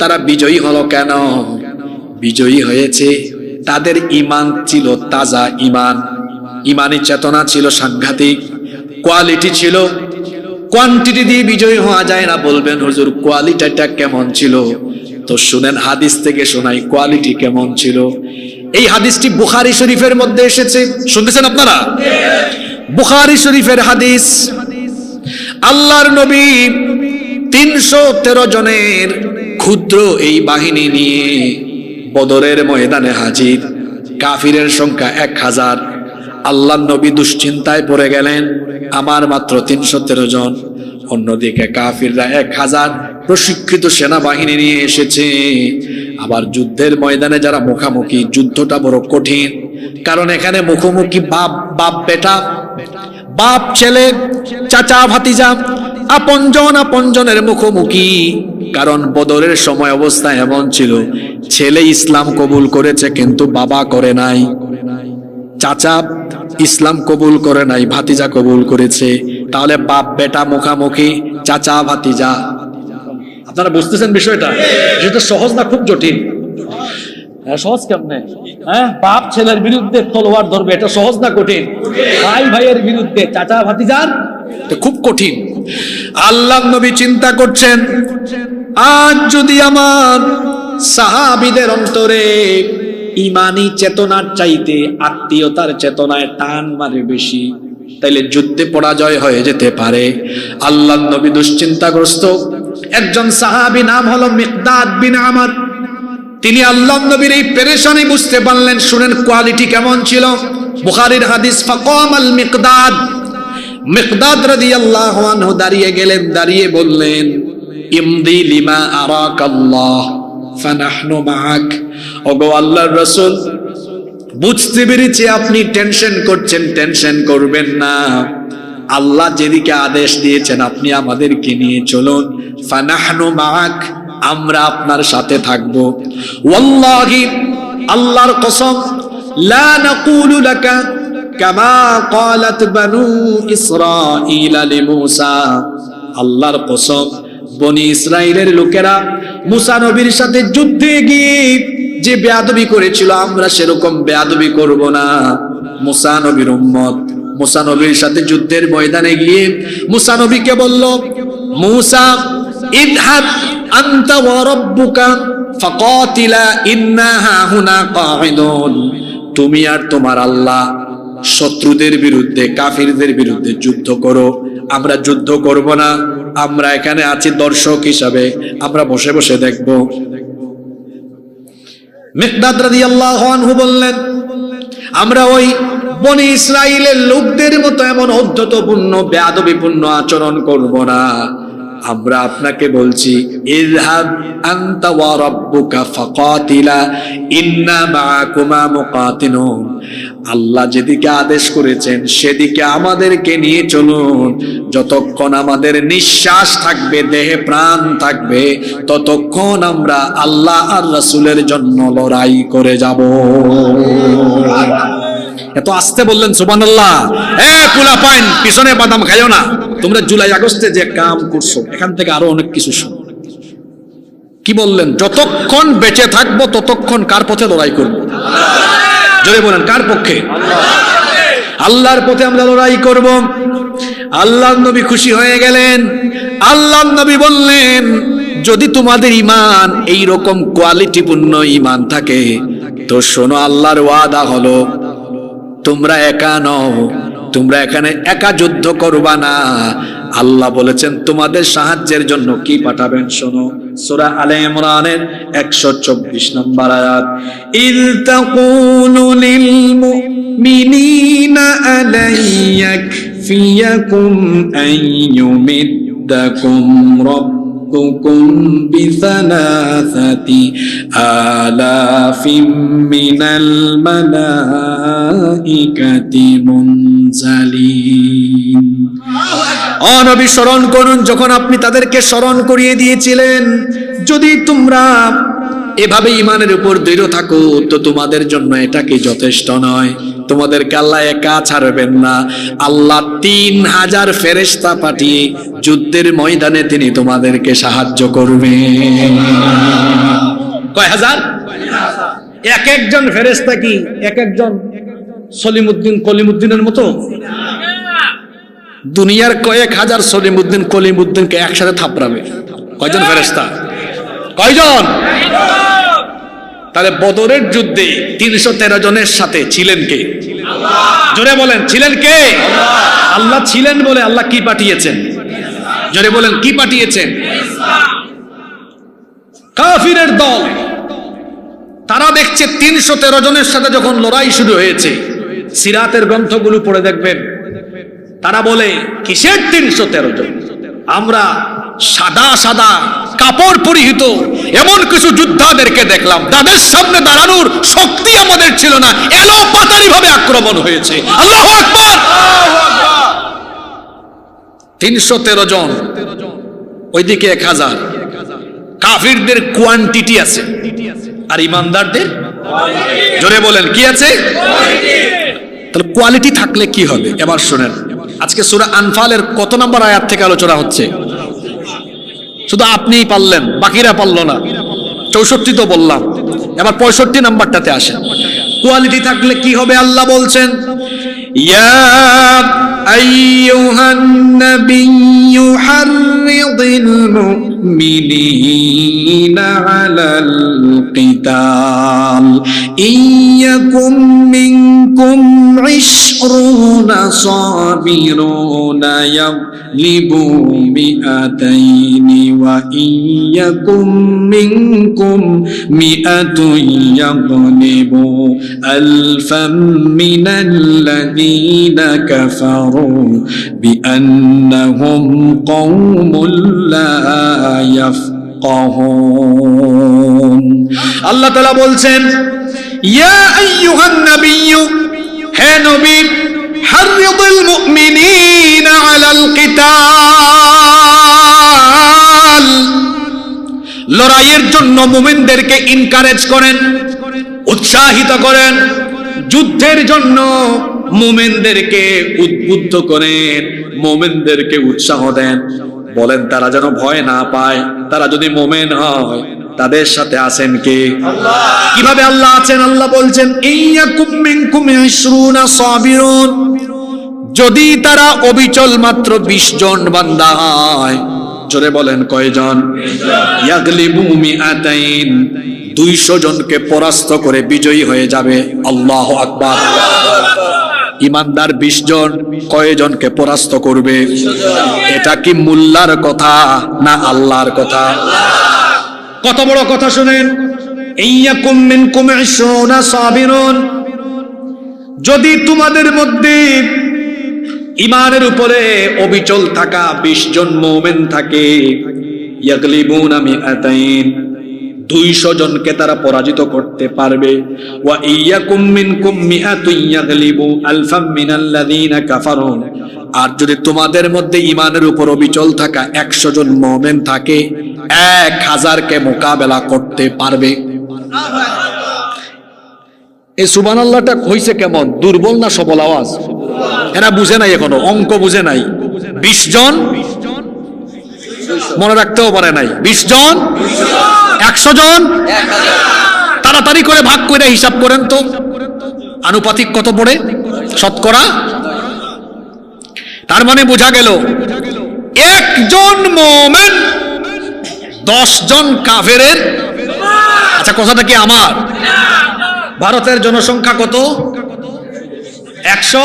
তারা বিজয়ী হলো কেন? বিজয়ী হয়েছে তাদের ঈমান ছিল তাজা ঈমান, ঈমানী চেতনা ছিল সাংঘাতিক, কোয়ালিটি ছিল। কোয়ান্টিটি দিয়ে বিজয়ী হওয়া যায় না। বলবেন হুজুর কোয়ালিটিটা কেমন ছিল? তো শুনেন, হাদিস থেকে শোনাই কোয়ালিটি কেমন ছিল। এই হাদিসটি বুখারী শরীফের মধ্যে এসেছে, শুনতেছেন আপনারা? বুখারী শরীফের হাদিস। আল্লাহর নবী 313 জনের ক্ষুদ্র এই বাহিনী নিয়ে বদরের ময়দানে হাজির। কাফিরের সংখ্যা 1000। আল্লাহর নবী দুশ্চিন্তায় পড়ে গেলেন, আমার মাত্র 313 জন, অন্যদিকে কাফিররা 1000 প্রশিক্ষিত সেনাবাহিনী নিয়ে এসেছে। আবার যুদ্ধের ময়দানে যারা মুখামুখি, যুদ্ধটা বড় কঠিন, কারণ এখানে মুখোমুখি বাপ বেটা, বাপ ছেলে, চাচা ভাতিজা, আপনজনের মুখোমুখি। কারণ বদরের সময় অবস্থা এমন ছিল, ছেলে ইসলাম কবুল করেছে কিন্তু বাবা করে নাই, চাচা ইসলাম কবুল করে নাই, ভাতিজা কবুল করেছে। তাহলে বাপ বেটা মুখামুখি, চাচা ভাতিজা। আপনারা বুঝতেছেন বিষয়টা? যেটা সহজ না, খুব জটিল। সহজ কেমনে? বাপ ছেলের বিরুদ্ধে তলোয়ার ধরবে, এটা সহজ না কঠিন? ভাই ভাইয়ের বিরুদ্ধে, চাচা ভাতিজার, এটা খুব কঠিন। আল্লাহ নবী চিন্তা করছেন, আজ যদি আমার সাহাবীদের অন্তরে ইমানি চেতনার চাইতে আত্মীয়তার চেতনায় টান মারে বেশি, তাইলে যুদ্ধে পরাজয় হয়ে যেতে পারে। আল্লাহ নবী দুশ্চিন্তাগ্রস্ত। একজন সাহাবী নাম হলো মিকদাদ বিন আমর। তিনি আল্লাহ নবীর এই পেরেশানি বুঝতে পারলেন। শুনেন কোয়ালিটি কেমন ছিল, বুখারীর হাদিস। ফাকামাল মিকদাদ, মিকদাদ রাদিয়াল্লাহু আনহু দাঁড়িয়ে গেলেন, দাঁড়িয়ে বললেন, ইমদি লিমা আরাকাল্লাহ ফানাহনু মাআক। ওগো আল্লাহর রাসূল, বুঝতে পেরেছি আপনি টেনশন করছেন, টেনশন করবেন না। আল্লাহ যেদিকে আদেশ দিয়েছেন আপনি আমাদেরকে নিয়ে চলুন। ফানাহনু মাআক, আমরা আপনার সাথে থাকবো। ওয়াল্লাহি, আল্লাহর কসম, লা নাকুলু লাকা কামা ক্বালাত বানু ইসরাঈল লিমূসা। আল্লাহর কসম, বনি ইসরাইলের লোকেরা মুসা নবীর সাথে যুদ্ধে গিয়ে যে বেয়াদবি করেছিল, আমরা সেরকম বেয়াদবি করব না। মুসা নবীর উম্মত মুসা নবীর সাথে যুদ্ধের ময়দানে গিয়ে মুসা নবীকে বলল, মুসা ইযহাব আনতা ওয়া রাব্বুকা ফাকাতিলা ইন্না হাহুনা কাঈদুন। তুমি আর তোমার আল্লাহ শত্রুদের বিরুদ্ধে, কাফিরদের বিরুদ্ধে যুদ্ধ করো, আমরা যুদ্ধ করব না। আমরা এখানে আছি দর্শক হিসাবে, আমরা বসে বসে দেখব। মিকদাদ রাদিয়াল্লাহু আনহু বললেন, আমরা ওই বনি ইসরাইলের লোকদের মতো এমন অধ্যতপূর্ণ বেয়াদবিপূর্ণ আচরণ করব না। আমরা আপনাকে বলছি, ইযহাব আনতা ওয়া রাব্বুকা ফাকাতিলা ইন্না মাআকুমা মুকাতিলুন। আল্লাহ যেদিকে আদেশ করেছেন সেদিকে আমাদেরকে নিয়ে চলুন। যতক্ষণ আমাদের নিঃশ্বাস থাকবে, দেহে প্রাণ থাকবে, ততক্ষণ আমরা আল্লাহ আর রাসূলের জন্য লড়াই করে যাব। এত আস্তে বললেন সুবহানাল্লাহ। পুলা পাইন পিছনে বাদাম খাইও না। তোমরা জুলাই আগস্টে যে কাম করছো, এখান থেকে আরো অনেক কিছু শোনো। কি বললেন? যতক্ষণ বেঁচে থাকবো ততক্ষণ কার পথে লড়াই করবো? জোরে বলেন, কার পক্ষে? আল্লাহর পথে আমরা লড়াই করব। আল্লাহর নবী খুশি হয়ে গেলেন। আল্লাহর নবী বললেন, যদি তোমাদের ঈমান এই রকম কোয়ালিটিপূর্ণ ঈমান থাকে, তো শোনো, আল্লাহর ওয়াদা হলো তোমরা একা নও, তোমরা এখানে একা যুদ্ধ করবা না। আল্লাহ বলেছেন তোমাদের সাহায্যের জন্য কি পাঠাবেন। শোনো, সূরা আলে ইমরানের 124 নম্বর আয়াত। ইয তাকুলু লিল মুমিনিনা আলাইয়াকফিয়াকুম আইয়ুমিদ্দাকুম রাব্বুকুম বিসালাসাতি আলাফিম মিনাল মালাইকাতি মুনজালিন। নবী স্মরণ করুন, যখন আপনি তাদেরকে স্মরণ করিয়ে দিয়েছিলেন, যদি তোমরা এভাবে ঈমানের উপর দৃঢ় থাকো তো তোমাদের জন্য এটা কি যথেষ্ট নয়? তোমাদেরকে আল্লাহ একা ছাড়বেন না। আল্লাহ 3000 ফেরেশতা পাঠিয়ে যুদ্ধের ময়দানে তিনি তোমাদেরকে সাহায্য করবেন। কয় হাজার? এক একজন ফেরেশতা কি এক একজন সলিমউদ্দিন কলিমউদ্দিনের মতো? দুনিয়ার কয়েক হাজার সলিমউদ্দিন কলিমউদ্দিনকে একসাথে থাপড়াবে। কয়জন ফেরেশতা? কয়জন? তাহলে বদরের যুদ্ধে 313 জনের সাথে ছিলেন কে? জোরে বলেন, ছিলেন কে? আল্লাহ ছিলেন বলে আল্লাহ কি পাঠিয়েছেন? জোরে বলেন, কি পাঠিয়েছেন? কাফিরের দল তারা দেখছে 313 জনের সাথে যখন লড়াই শুরু হয়েছে, সিরাতের গ্রন্থগুলো পড়ে দেখবেন, তারা বলে কিসের 313 জন? আমরা সাদা সাদা কাপড় পরিহিত এমন কিছু যোদ্ধাদেরকে দেখলাম, তাদের সামনে দাঁড়ানোর শক্তি আমাদের ছিল না, এলো পাতারি ভাবে আক্রমণ হয়েছে। আল্লাহু আকবার। 313 জন, ওইদিকে 1000। কাফিরদের কোয়ান্টিটি আছে আর ইমানদারদের জোরে বলেন কি আছে? তাহলে কোয়ালিটি থাকলে কি হবে? এবার শুনেন, আজকে সূরা আনফালের কত নম্বর আয়াত থেকে আলোচনা হচ্ছে? শুধু আপনিই পারলেন, বাকিরা পারল না। 64 তো বললাম, এবার 65 নাম্বারটাতে আসেন। কোয়ালিটি থাকলে কি হবে আল্লাহ বলছেন, ইয়া আইয়ুহান নাবিয়্যু হাররিদিল মুমিনিনা আলাল কিতাল ইয়াকুম মিনকুম 20 সাবিরুনা ইয়াগলিবু মিআতাইনি ওয়া ইয়াকুম মিনকুম মিআতুন ইয়াগলিবু আলফাম মিনাল্লাযীনা কাফারু বিআন্নাহুম কওমুল লা ইয়াফকাহুন। আল্লাহ তাআলা বলছেন, ইয়া আইয়ুহান নাবিয়্যু, হে নবী, হাররিদিল মুমিনিনা আলাল কিতাল, লড়াইয়ের জন্য মুমিনদেরকে এনকারেজ করেন, উৎসাহিত করেন, যুদ্ধের জন্য মুমিনদেরকে উদ্বুদ্ধ করেন, মুমিনদেরকে উৎসাহ দেন। বলেন তারা যেন ভয় না পায়। তারা যদি মুমিন হয় তাদের সাথে আছেন কে? আল্লাহ। কিভাবে আল্লাহ আছেন? আল্লাহ বলছেন, ইয়াকুম মিনকুম 20 সাবিরুন, যদি তারা অবিচল মাত্র 20 জন বান্দা হয়। জোরে বলেন কয়জন? ইয়াগলিবু মিআতাইন, 200 জনকে পরাস্ত করে বিজয়ী হয়ে যাবে। আল্লাহু আকবার। ইমানদার 20 জন কয়জনকে পরাস্ত করবে? এটা কি মোল্লার কথা না আল্লাহর কথা? কত বড় কথা শুনেন, ইয়াকুম মিনকুম 20 সাবিরুন, যদি তোমাদের মধ্যে ইমানের উপরে অবিচল থাকা 20 জন মুমিন থাকে, ইয়াগলিবুনা মিআতাইন, 200 জনকে তারা পরাজিত করতে পারবে। ওয়া ইয়াকুম মিনকুম মিআতুন ইয়াগলিবু আলফাম মিনাল্লাযীনা কাফারু, আর যদি তোমাদের মধ্যে ইমানের উপর অবিচল থাকা 100 জন মুমিন থাকে, 1000কে মোকাবেলা করতে পারবে। এই সুবহানাল্লাহটা হইছে কেমন? দুর্বল না সবল আওয়াজ? এরা বুঝে নাই, এখনো অঙ্ক বুঝে নাই। 20 জন মনে রাখতেও পারে নাই। 20 জন, 100 জন, তাড়াতাড়ি করে ভাগ করে হিসাব করেন তো, আনুপাতিক কত পড়ে শতকরা? তার মানে বোঝা গেল, একজন মুমিন 10 জন কাফেরের। আচ্ছা, কথাটা কি আমার? ভারতের জনসংখ্যা কত? 100।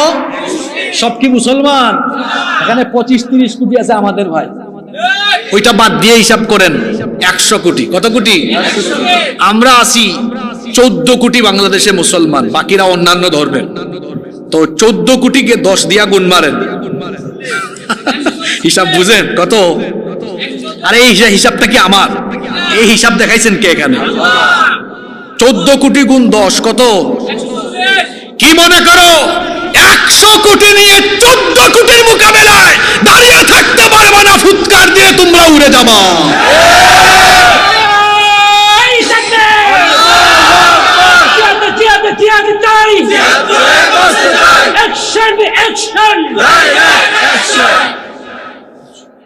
সব কি মুসলমান? এখানে 25-30 কোটি আছে আমাদের ভাই, ওইটা বাদ দিয়ে হিসাব করেন 100 কোটি। কত কোটি? আমরা আছি 14 কোটি বাংলাদেশে মুসলমান, বাকিরা অন্যান্য ধর্মের। তো 14 কোটিকে 10 দিয়া গুণ মারেন, হিসাব বুঝেন কত? আরে এই হিসাবটা কি আমার? এই হিসাব দেখাইছেন কে এখানে? 14 কোটি গুণ 10 কত? কি মনে করো 100 কোটি নিয়ে 14 কোটির মোকাবেলায় দাঁড়িয়ে থাকতে পারবে না? ফুৎকার দিয়ে তোমরা উড়ে যাবা।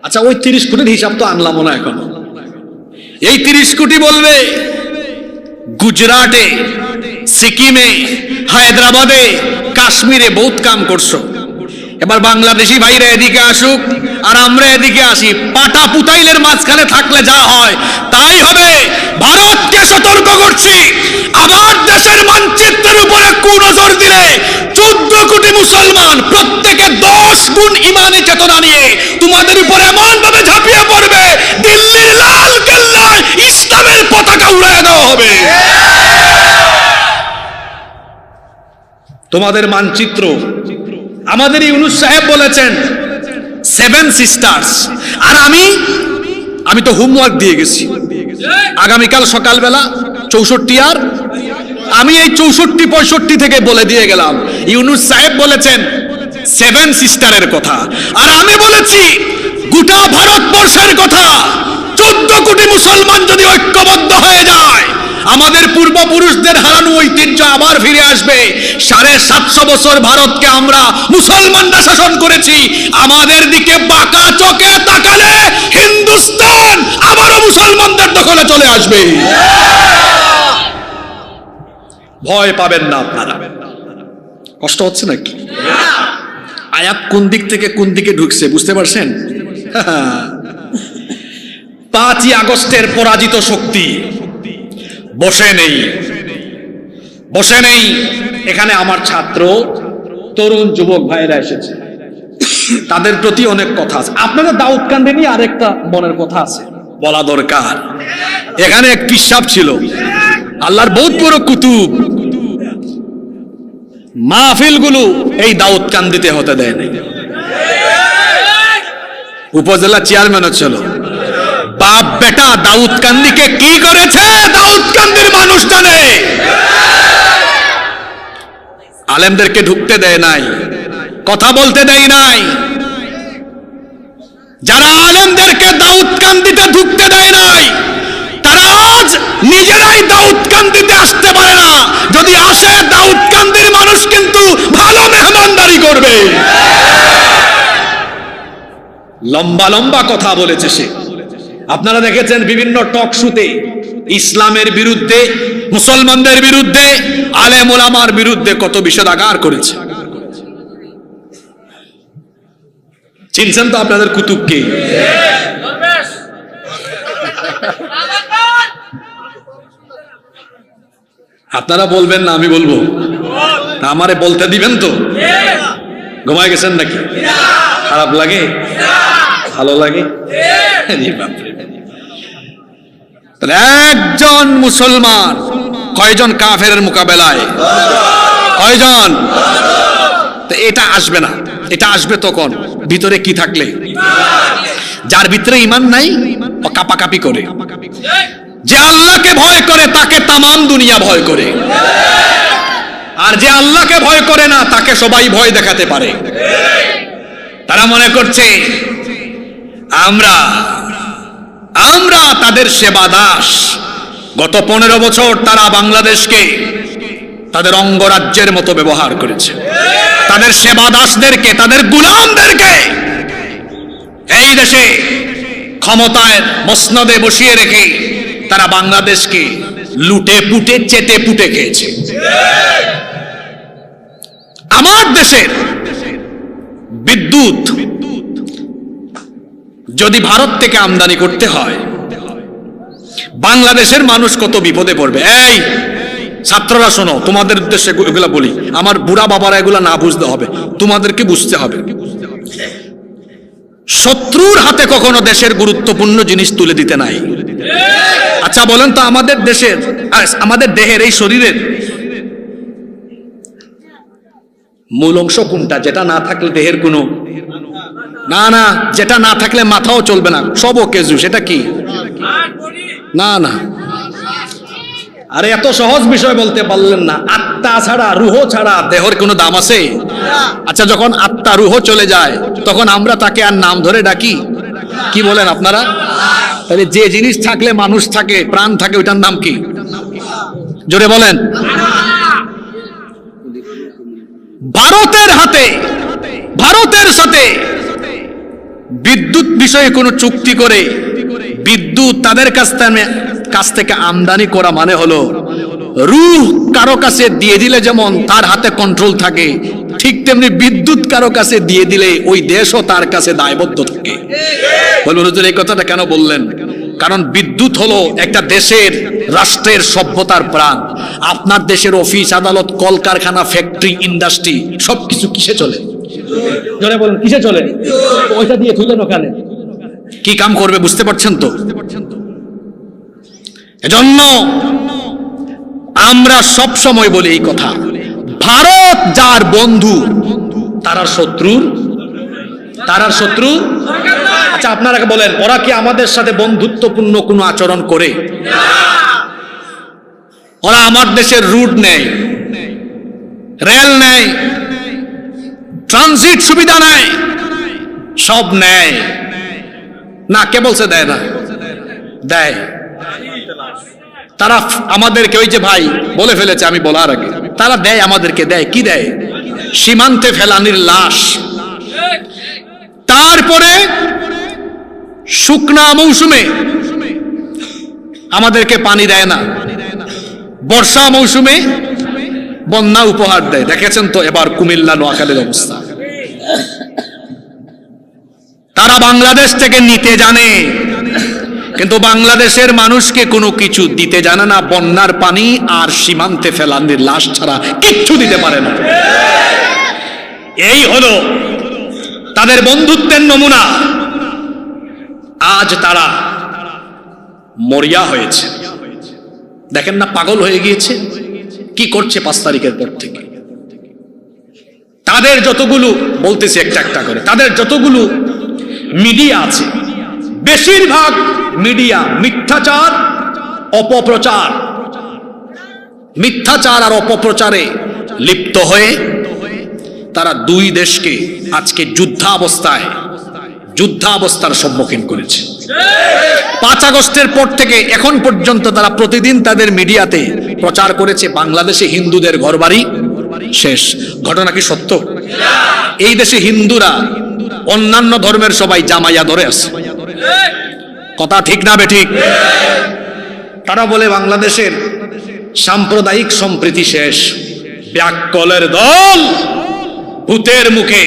আচ্ছা, ওই 30 কোটির হিসাব তো আনলাম না এখন। এই 30 কোটি বলবে গুজরাটে, সিকিমে, হায়দ্রাবাদে, কাশ্মীরে বহুত কাম করছো, এবার বাংলাদেশি ভাইরা এদিকে আসুক আর আমরা এদিকে আসি। পাটা পুতাইলের মাঝখানে থাকলে যা হয় তাই হবে। ভারতকে সতর্ক করছি, আমার দেশের মানচিত্রের উপরে কুনজর দিলে 14 কোটি মুসলমান প্রত্যেকে 10 গুণ ইমানি চেতনা নিয়ে তোমাদের উপর এমন ভাবে ঝাঁপিয়ে পড়বে, দিল্লির লাল কেল্লায় ইসলামের পতাকা উড়িয়ে দেওয়া হবে। তোমাদের মানচিত্র আমাদের ইউনুস সাহেব বলেছেন 7 সিস্টার্স, আর আমি তো হোমওয়ার্ক দিয়ে গেছি। আগামীকাল সকালবেলা 64 আর আমি এই 64-65 থেকে বলে দিয়ে গেলাম। ইউনুস সাহেব বলেছেন 7 সিস্টারের কথা, আর আমি বলেছি গোটা ভারতবর্ষের কথা। 14 কোটি মুসলমান যদি ঐক্যবদ্ধ হয়ে যায় আমাদের পূর্বপুরুষদের হারানো ঐতিহ্য আবার ফিরে আসবে। 750 বছর ভারতকে আমরা মুসলমানরা শাসন করেছি, আমাদের দিকে বাঁকা চোখে তাকালে হিন্দুস্তান আবারও মুসলমানদের দখলে চলে আসবে। ভয় পাবেন না আপনারা। কষ্ট হচ্ছে নাকি? আয়াত কোন দিক থেকে কোন দিকে ঢুকছে বুঝতে পারছেন? 5ই আগস্টের পরাজিত শক্তি বসে নেই, বসে নেই। এখানে আমার ছাত্র তরুণ যুবক ভাইরা এসেছে, তাদের প্রতি অনেক কথা আছে। আপনাদের দাউদকান্দি নিয়ে আরেকটা মনের কথা আছে, বলা দরকার। এখানে এক পিসাব ছিল, আল্লাহর বহুত বড় কুতুব। মাহফিল গুলো এই দাউদকান্দিতে হতে দেয় নাই। উপজেলা চেয়ারম্যান ছিল, বাপ বেটা দাউদকান্দিকে কি করেছে দাউদকান্দির মানুষ জানে। আলেমদেরকে ঢুকতে দেয় নাই, কথা বলতে দেয় নাই। যারা আলেমদেরকে দাউদকান্দিতে ঢুকতে দেয় নাই, তারা আজ নিজেরাই দাউদকান্দিতে আসতে পারে না। যদি আসে, দাউদকান্দির মানুষ কিন্তু ভালো মেহমানদারি করবে। লম্বা লম্বা কথা বলেছে সে। আপনারা দেখেছেন বিভিন্ন টক শোতে ইসলামের বিরুদ্ধে, মুসলমানদের বিরুদ্ধে, আলেম ওলামার বিরুদ্ধে কত বিষোদাগার করেছে। চিনছেন তো আপনাদের কুতুবকে? আপনারা বলবেন না, আমি বলবো? আমারে বলতে দিবেন তো? ঘুমায় গেছেন নাকি? খারাপ লাগে? ভালো লাগে? একজন মুসলমান কয়জন কাফেরের মোকাবেলায়? কয়জন? এটা আসবে না, এটা আসবে তখন ভিতরে কি থাকলে। যার ভিতরে ঈমান নাই ও কাপাকাপি করে। যে আল্লাহকে ভয় করে তাকে তামাম দুনিয়া ভয় করে, আর যে আল্লাহকে ভয় করে না তাকে সবাই ভয় দেখাতে পারে। তারা মনে করছে আমরা আমরা তাদের সেবা দাস। গত 15 বছর তারা বাংলাদেশকে তাদের অঙ্গরাজ্যের মতো ব্যবহার করেছে। তাদের সেবা দাসদেরকে, তাদের গোলামদেরকে এই দেশে ক্ষমতায় মসনদে বসিয়ে রেখে তারা বাংলাদেশকে লুটে পুটে চেটে পুটে খেয়েছে। আমার দেশের বিদ্যুৎ যদি ভারত থেকে আমদানি করতে হয়, বাংলাদেশের মানুষ কত বিপদে পড়বে। এই ছাত্ররা শোনো, তোমাদের উদ্দেশ্যে এগুলা বলি। আমার বুড়া বাবারা এগুলা না বুঝতে হবে, তোমাদেরকে বুঝতে হবে। শত্রুর হাতে কখনো দেশের গুরুত্বপূর্ণ জিনিস তুলে দিতে নাই। আচ্ছা বলেন তো, আমাদের দেশের, আমাদের দেহের, এই শরীরের মূল অংশ কোনটা? যেটা না থাকলে দেহের কোনো না, না, যেটা না থাকলে মাথাও চলবে না, সব কেজু। সেটা কি? না না, আরে এত সহজ বিষয় বলতে পারলেন না। আত্মা ছাড়া, রুহ ছাড়া দেহের কোনো দাম আছে? আচ্ছা, যখন আত্মা রুহ চলে যায় তখন আমরা তাকে আর নাম ধরে ডাকি? কি বলেন আপনারা? তাহলে যে জিনিস থাকলে মানুষ থাকে, প্রাণ থাকে, ওইটার নাম কি? জোরে বলেন। ভারতের হাতে, ভারতের সাথে বিদ্যুৎ বিষয়ে কোনো চুক্তি করে বিদ্যুৎ তাদের কাছ থেকে আমদানি করা মানে হলো রূহ কারো কাছে দিয়ে দিলে যেমন তার হাতে কন্ট্রোল থাকে, ঠিক তেমনি বিদ্যুৎ কারো কাছে দিয়ে দিলে ওই দেশও তার কাছে দায়বদ্ধ থাকে। বলুন হুজুর, এই কথাটা কেন বললেন? কারণ বিদ্যুৎ হলো একটা দেশের, রাষ্ট্রের সভ্যতার প্রাণ। আপনার দেশের অফিস আদালত, কলকারখানা, ফ্যাক্টরি, ইন্ডাস্ট্রি সবকিছু কিসে চলে? জোরে বলেন, কিসে চলে? ওইটা দিয়ে তুলেন ওখানে কি কাম করবে? বুঝতে পারছেন তো? এজন্য আমরা সব সময় বলি এই কথা, ভারত যার বন্ধু তার শত্রু, তার শত্রু। আচ্ছা আপনারা বলেন, ওরা কি আমাদের সাথে বন্ধুত্বপূর্ণ কোনো আচরণ করে? ওরা আমার দেশের রুট নেয়, রেল নেয়, ট্রানজিট সুবিধা নেয়, সব নেয় না। কে বলছে দেয় না? দেয়। তারা আমাদেরকে, ওই যে ভাই বলে ফেলেছে আমি বলার আগে, তারা দেয় আমাদেরকে, দেয় কি দেয়? সীমান্তে ফেলানির লাশ। তারপরে শুকনা মৌসুমে আমাদেরকে পানি দেয় না, বর্ষা মৌসুমে বন্যা উপহার দেয়। দেখেছেন তো এবার কুমিল্লা নোয়াখালীর অবস্থা। তারা বাংলাদেশ থেকে নিতে জানে, কিন্তু বাংলাদেশের মানুষকে কোনো কিছু দিতে জানে না। বন্যার পানি আর সীমান্তে ফেলানির লাশ ছাড়া কিচ্ছু দিতে পারে না। এই হলো তাদের বন্ধুত্বের নমুনা। আজ তারা মরিয়া হয়েছে, দেখেন না, পাগল হয়ে গিয়েছে। কি করছে 5 তারিখের পর থেকে? তাদের যতগুলো, বলতেছি একটা একটা করে, তাদের যতগুলো মিডিয়া আছে, বেশিরভাগ মিডিয়া মিথ্যাচার, অপপ্রচার, মিথ্যাচার আর অপপ্রচারে লিপ্ত হয়ে তারা দুই দেশকে আজকে যুদ্ধাবস্থার সম্মুখীন করেছে। 5 আগস্টের পর থেকে এখন পর্যন্ত তারা প্রতিদিন তাদের মিডিয়াতে প্রচার করেছে বাংলাদেশে হিন্দুদের ঘরবাড়ি শেষ। ঘটনা কি সত্য? এই দেশে হিন্দুরা অন্যান্য ধর্মের সবাই জামাইয়া ধরে আছে, কথা ঠিক না বেঠিক? তারা বলে বাংলাদেশের সাম্প্রদায়িক সম্প্রীতি শেষ। ব্যাককলের দল, ভূতের মুখে।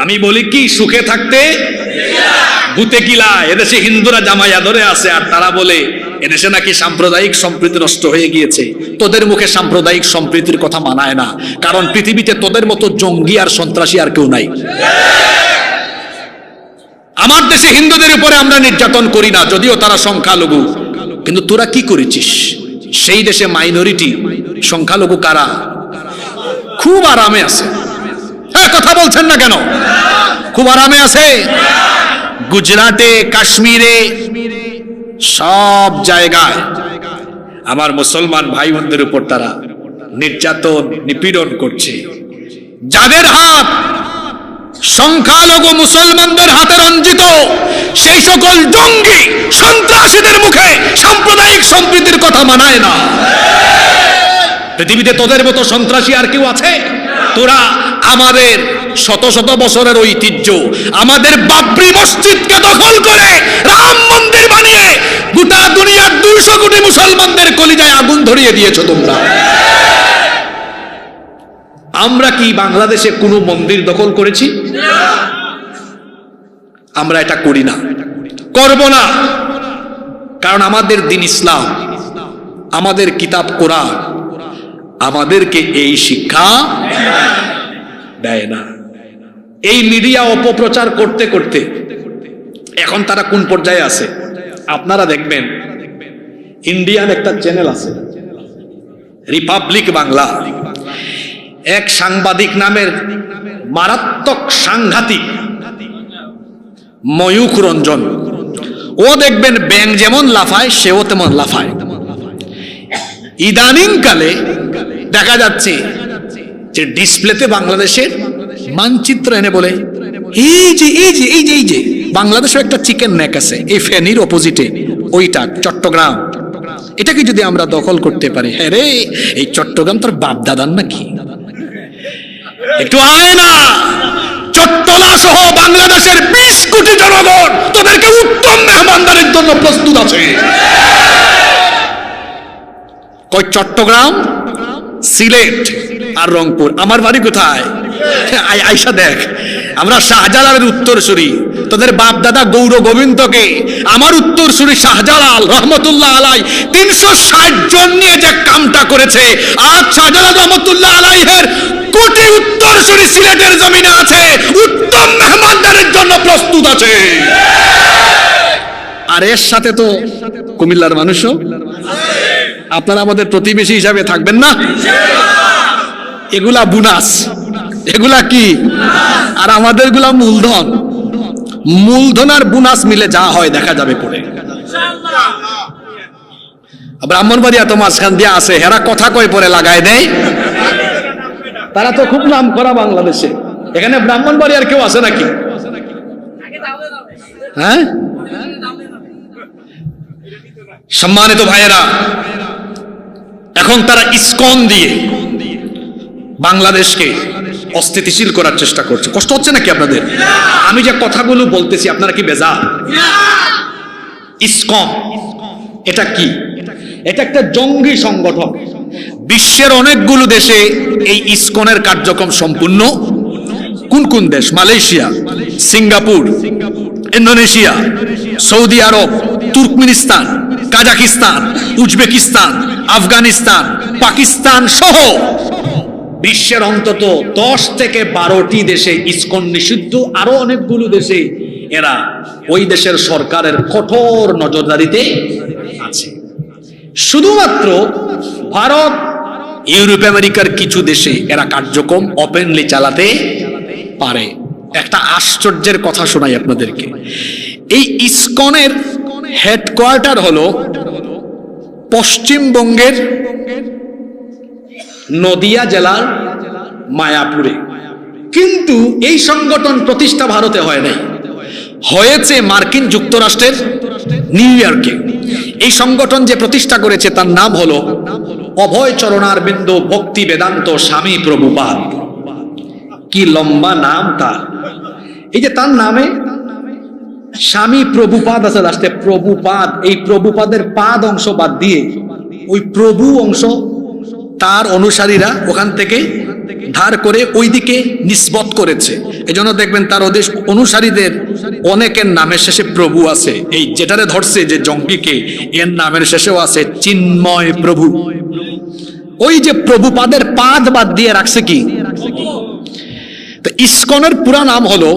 আমি বলি কি, সুখে থাকতে ভূতে কিলা। এদেশে হিন্দুরা জামাইয়া ধরে আছে, আর তারা বলে এদেশে নাকি সাম্প্রদায়িক সম্প্রীতি নষ্ট হয়ে গিয়েছে। তোদের মুখে সাম্প্রদায়িক সম্প্রীতির কথা মানায় না, কারণ পৃথিবীতে তোদের মতো জঙ্গি আর সন্ত্রাসী আর কেউ নাই। আমার দেশে হিন্দুদের উপরে আমরা নির্যাতন করি না, যদিও তারা সংখ্যালঘু, কিন্তু তোরা কি করেছিস? সেই দেশে মাইনরিটি, সংখ্যালঘু কারা? খুব আরামে আছে। কথা বলছেন না কেন? খুব আরামে আছে। গুজরাটে, কাশ্মীরে, সব জায়গায় আমার মুসলমান ভাই বোনদের উপর তারা নির্যাতন, নিপীড়ন করছে। যাদের হাত সংখ্যালঘু মুসলমানদের হাতে রঞ্জিত, সেই সকল জঙ্গি সন্ত্রাসীদের মুখে সাম্প্রদায়িক সম্প্রীতির কথা মানায় না। পৃথিবীতে তোদের মতো সন্ত্রাসী আর কেউ আছে? তোরা আমাদের শত শত বছরের ঐতিহ্য, আমাদের বাবরি মসজিদকে দখল করে রাম মন্দির বানিয়ে গোটা দুনিয়ার 200 কোটি মুসলমানদের কলিজায় আগুন ধরিয়ে দিয়েছো তোমরা। আমরা কি বাংলাদেশে কোনো মন্দির দখল করেছি? আমরা এটা করি না, করব না, কারণ আমাদের দ্বীন ইসলাম, আমাদের কিতাব কোরআন আমাদেরকে এই শিক্ষা দেয় না। এই মিডিয়া অপপ্রচার করতে করতে এখন তারা কোন পর্যায়ে আছে আপনারা দেখবেন। ইন্ডিয়ান একটা চ্যানেল আছে, রিপাবলিক বাংলা। এক সাংবাদিক নামের মারাত্মক সাংঘাতিক ময়ূখ রঞ্জন, ও দেখবেন ব্যাঙ যেমন লাফায় সেও তেমন লাফায়। ইদানিং কালে দেখা যাচ্ছে যে ডিসপ্লেতে বাংলাদেশের মানচিত্র এনে বলে এই যে এই যে এই যে এই যে বাংলাদেশের একটা চিকেন নেক আছে এই ফেনীর অপোজিটে, ওইটা চট্টগ্রাম, এটাকে যদি আমরা দখল করতে পারি, হ্যাঁ রে এই চট্টগ্রাম তোর বাপ দাদার নাকি? একটু আয় না, চট্টলা সহ বাংলাদেশের 20 কোটি জনগণ তোদেরকে উত্তম মেহমানদারির জন্য প্রস্তুত আছে। কই চট্টগ্রাম, সিলেট আর রংপুর। আমার বাড়ি কোথায়? আয়সা দেখ, আমরা শাহজালালের উত্তরসূরি, তোদের বাপ দাদা গৌর গোবিন্দকে আমার উত্তরসূরি শাহজালাল রহমতুল্লাহ আলাই 360 জন নিয়ে যে কামটা করেছে, আজ শাহজালাল রহমতুল্লাহ আলাইহের কোটি উত্তরসূরি সিলেটের জমিনে আছে, উত্তম মেহমানদারির জন্য প্রস্তুত আছে। আর এর সাথে তো কুমিল্লার মানুষও। আপনারা আমাদের প্রতিবেশী হিসাবে থাকবেন না? এগুলা বোনাস, এগুলা কি? আর আমাদের গুলা মূলধন। মূলধন আর বোনাস মিলে যা হয় দেখা যাবে পরে। ব্রাহ্মণবাড়িয়া তো মাঝখান দিয়ে আছে, হেরা কথা কয় পরে লাগায় দেয়। তারা তো খুব নাম করা বাংলাদেশে। এখানে ব্রাহ্মণবাড়িয়ার কেউ আছে নাকি? হ্যাঁ, সম্মানিত ভাইয়েরা, এখন তারা ইসকন দিয়ে বাংলাদেশকে অস্থিতিশীল করার চেষ্টা করছে। কষ্ট হচ্ছে নাকি আপনাদের? আমি যে কথাগুলো বলতেছি আপনারা কি বেজার? ইসকন এটা কি? এটা একটা জঙ্গি সংগঠন। বিশ্বের অনেকগুলো দেশে এই ইসকনের কার্যক্রম সম্পূর্ণ। কোন কোন দেশ? Malaysia, Singapore, Indonesia, Saudi Arab, Turkmenistan, Kazakhstan, Uzbekistan, Afghanistan, Pakistan সহ বিশ্বের অন্তত 10 থেকে 12টি দেশে ইসকন নিষিদ্ধ। আরো অনেকগুলো দেশে এরা ওই দেশের সরকারের কঠোর নজরদারিতে আছে। শুধুমাত্র ভারত, ইউরোপ, আমেরিকার কিছু দেশে এরা কার্যক্রম ওপেনলি চালাতে পারে। একটা আশ্চর্যের কথা শোনাই আপনাদেরকে। এই ইসকনের হেডকোয়ার্টার হলো পশ্চিমবঙ্গের নদিয়া জেলার মায়াপুরে। কিন্তু এই সংগঠন প্রতিষ্ঠা ভারতে হয় নাই, হয়েছে মার্কিন যুক্তরাষ্ট্রের নিউ ইয়র্কে। এই সংগঠন যে প্রতিষ্ঠা করেছে তার নাম হলো অভয় চরণারবিন্দ ভক্তি বেদান্ত স্বামী প্রভুপাদ। কি লম্বা নাম তার! এই যে তার নামে স্বামী প্রভুপাদ আছে লাস্টে, প্রভুপাদ। এই প্রভুপাদের পাদ অংশ বাদ দিয়ে ওই প্রভু অংশ তার অনুসারীরা ওখান থেকে ধার করে ওইদিকে নিসবত করেছে। এই জন্য দেখবেন তার ওদের অনুসারীদের অনেকের নামের শেষে প্রভু আছে। এই যেটারে ধরছে যে জঙ্গিকে, এর নামের শেষেও আছে চিন্ময় প্রভু। ওই যে প্রভুপাদের পাদ বাদ দিয়ে রাখছে কি? তো ইসকনের পুরা নাম হলো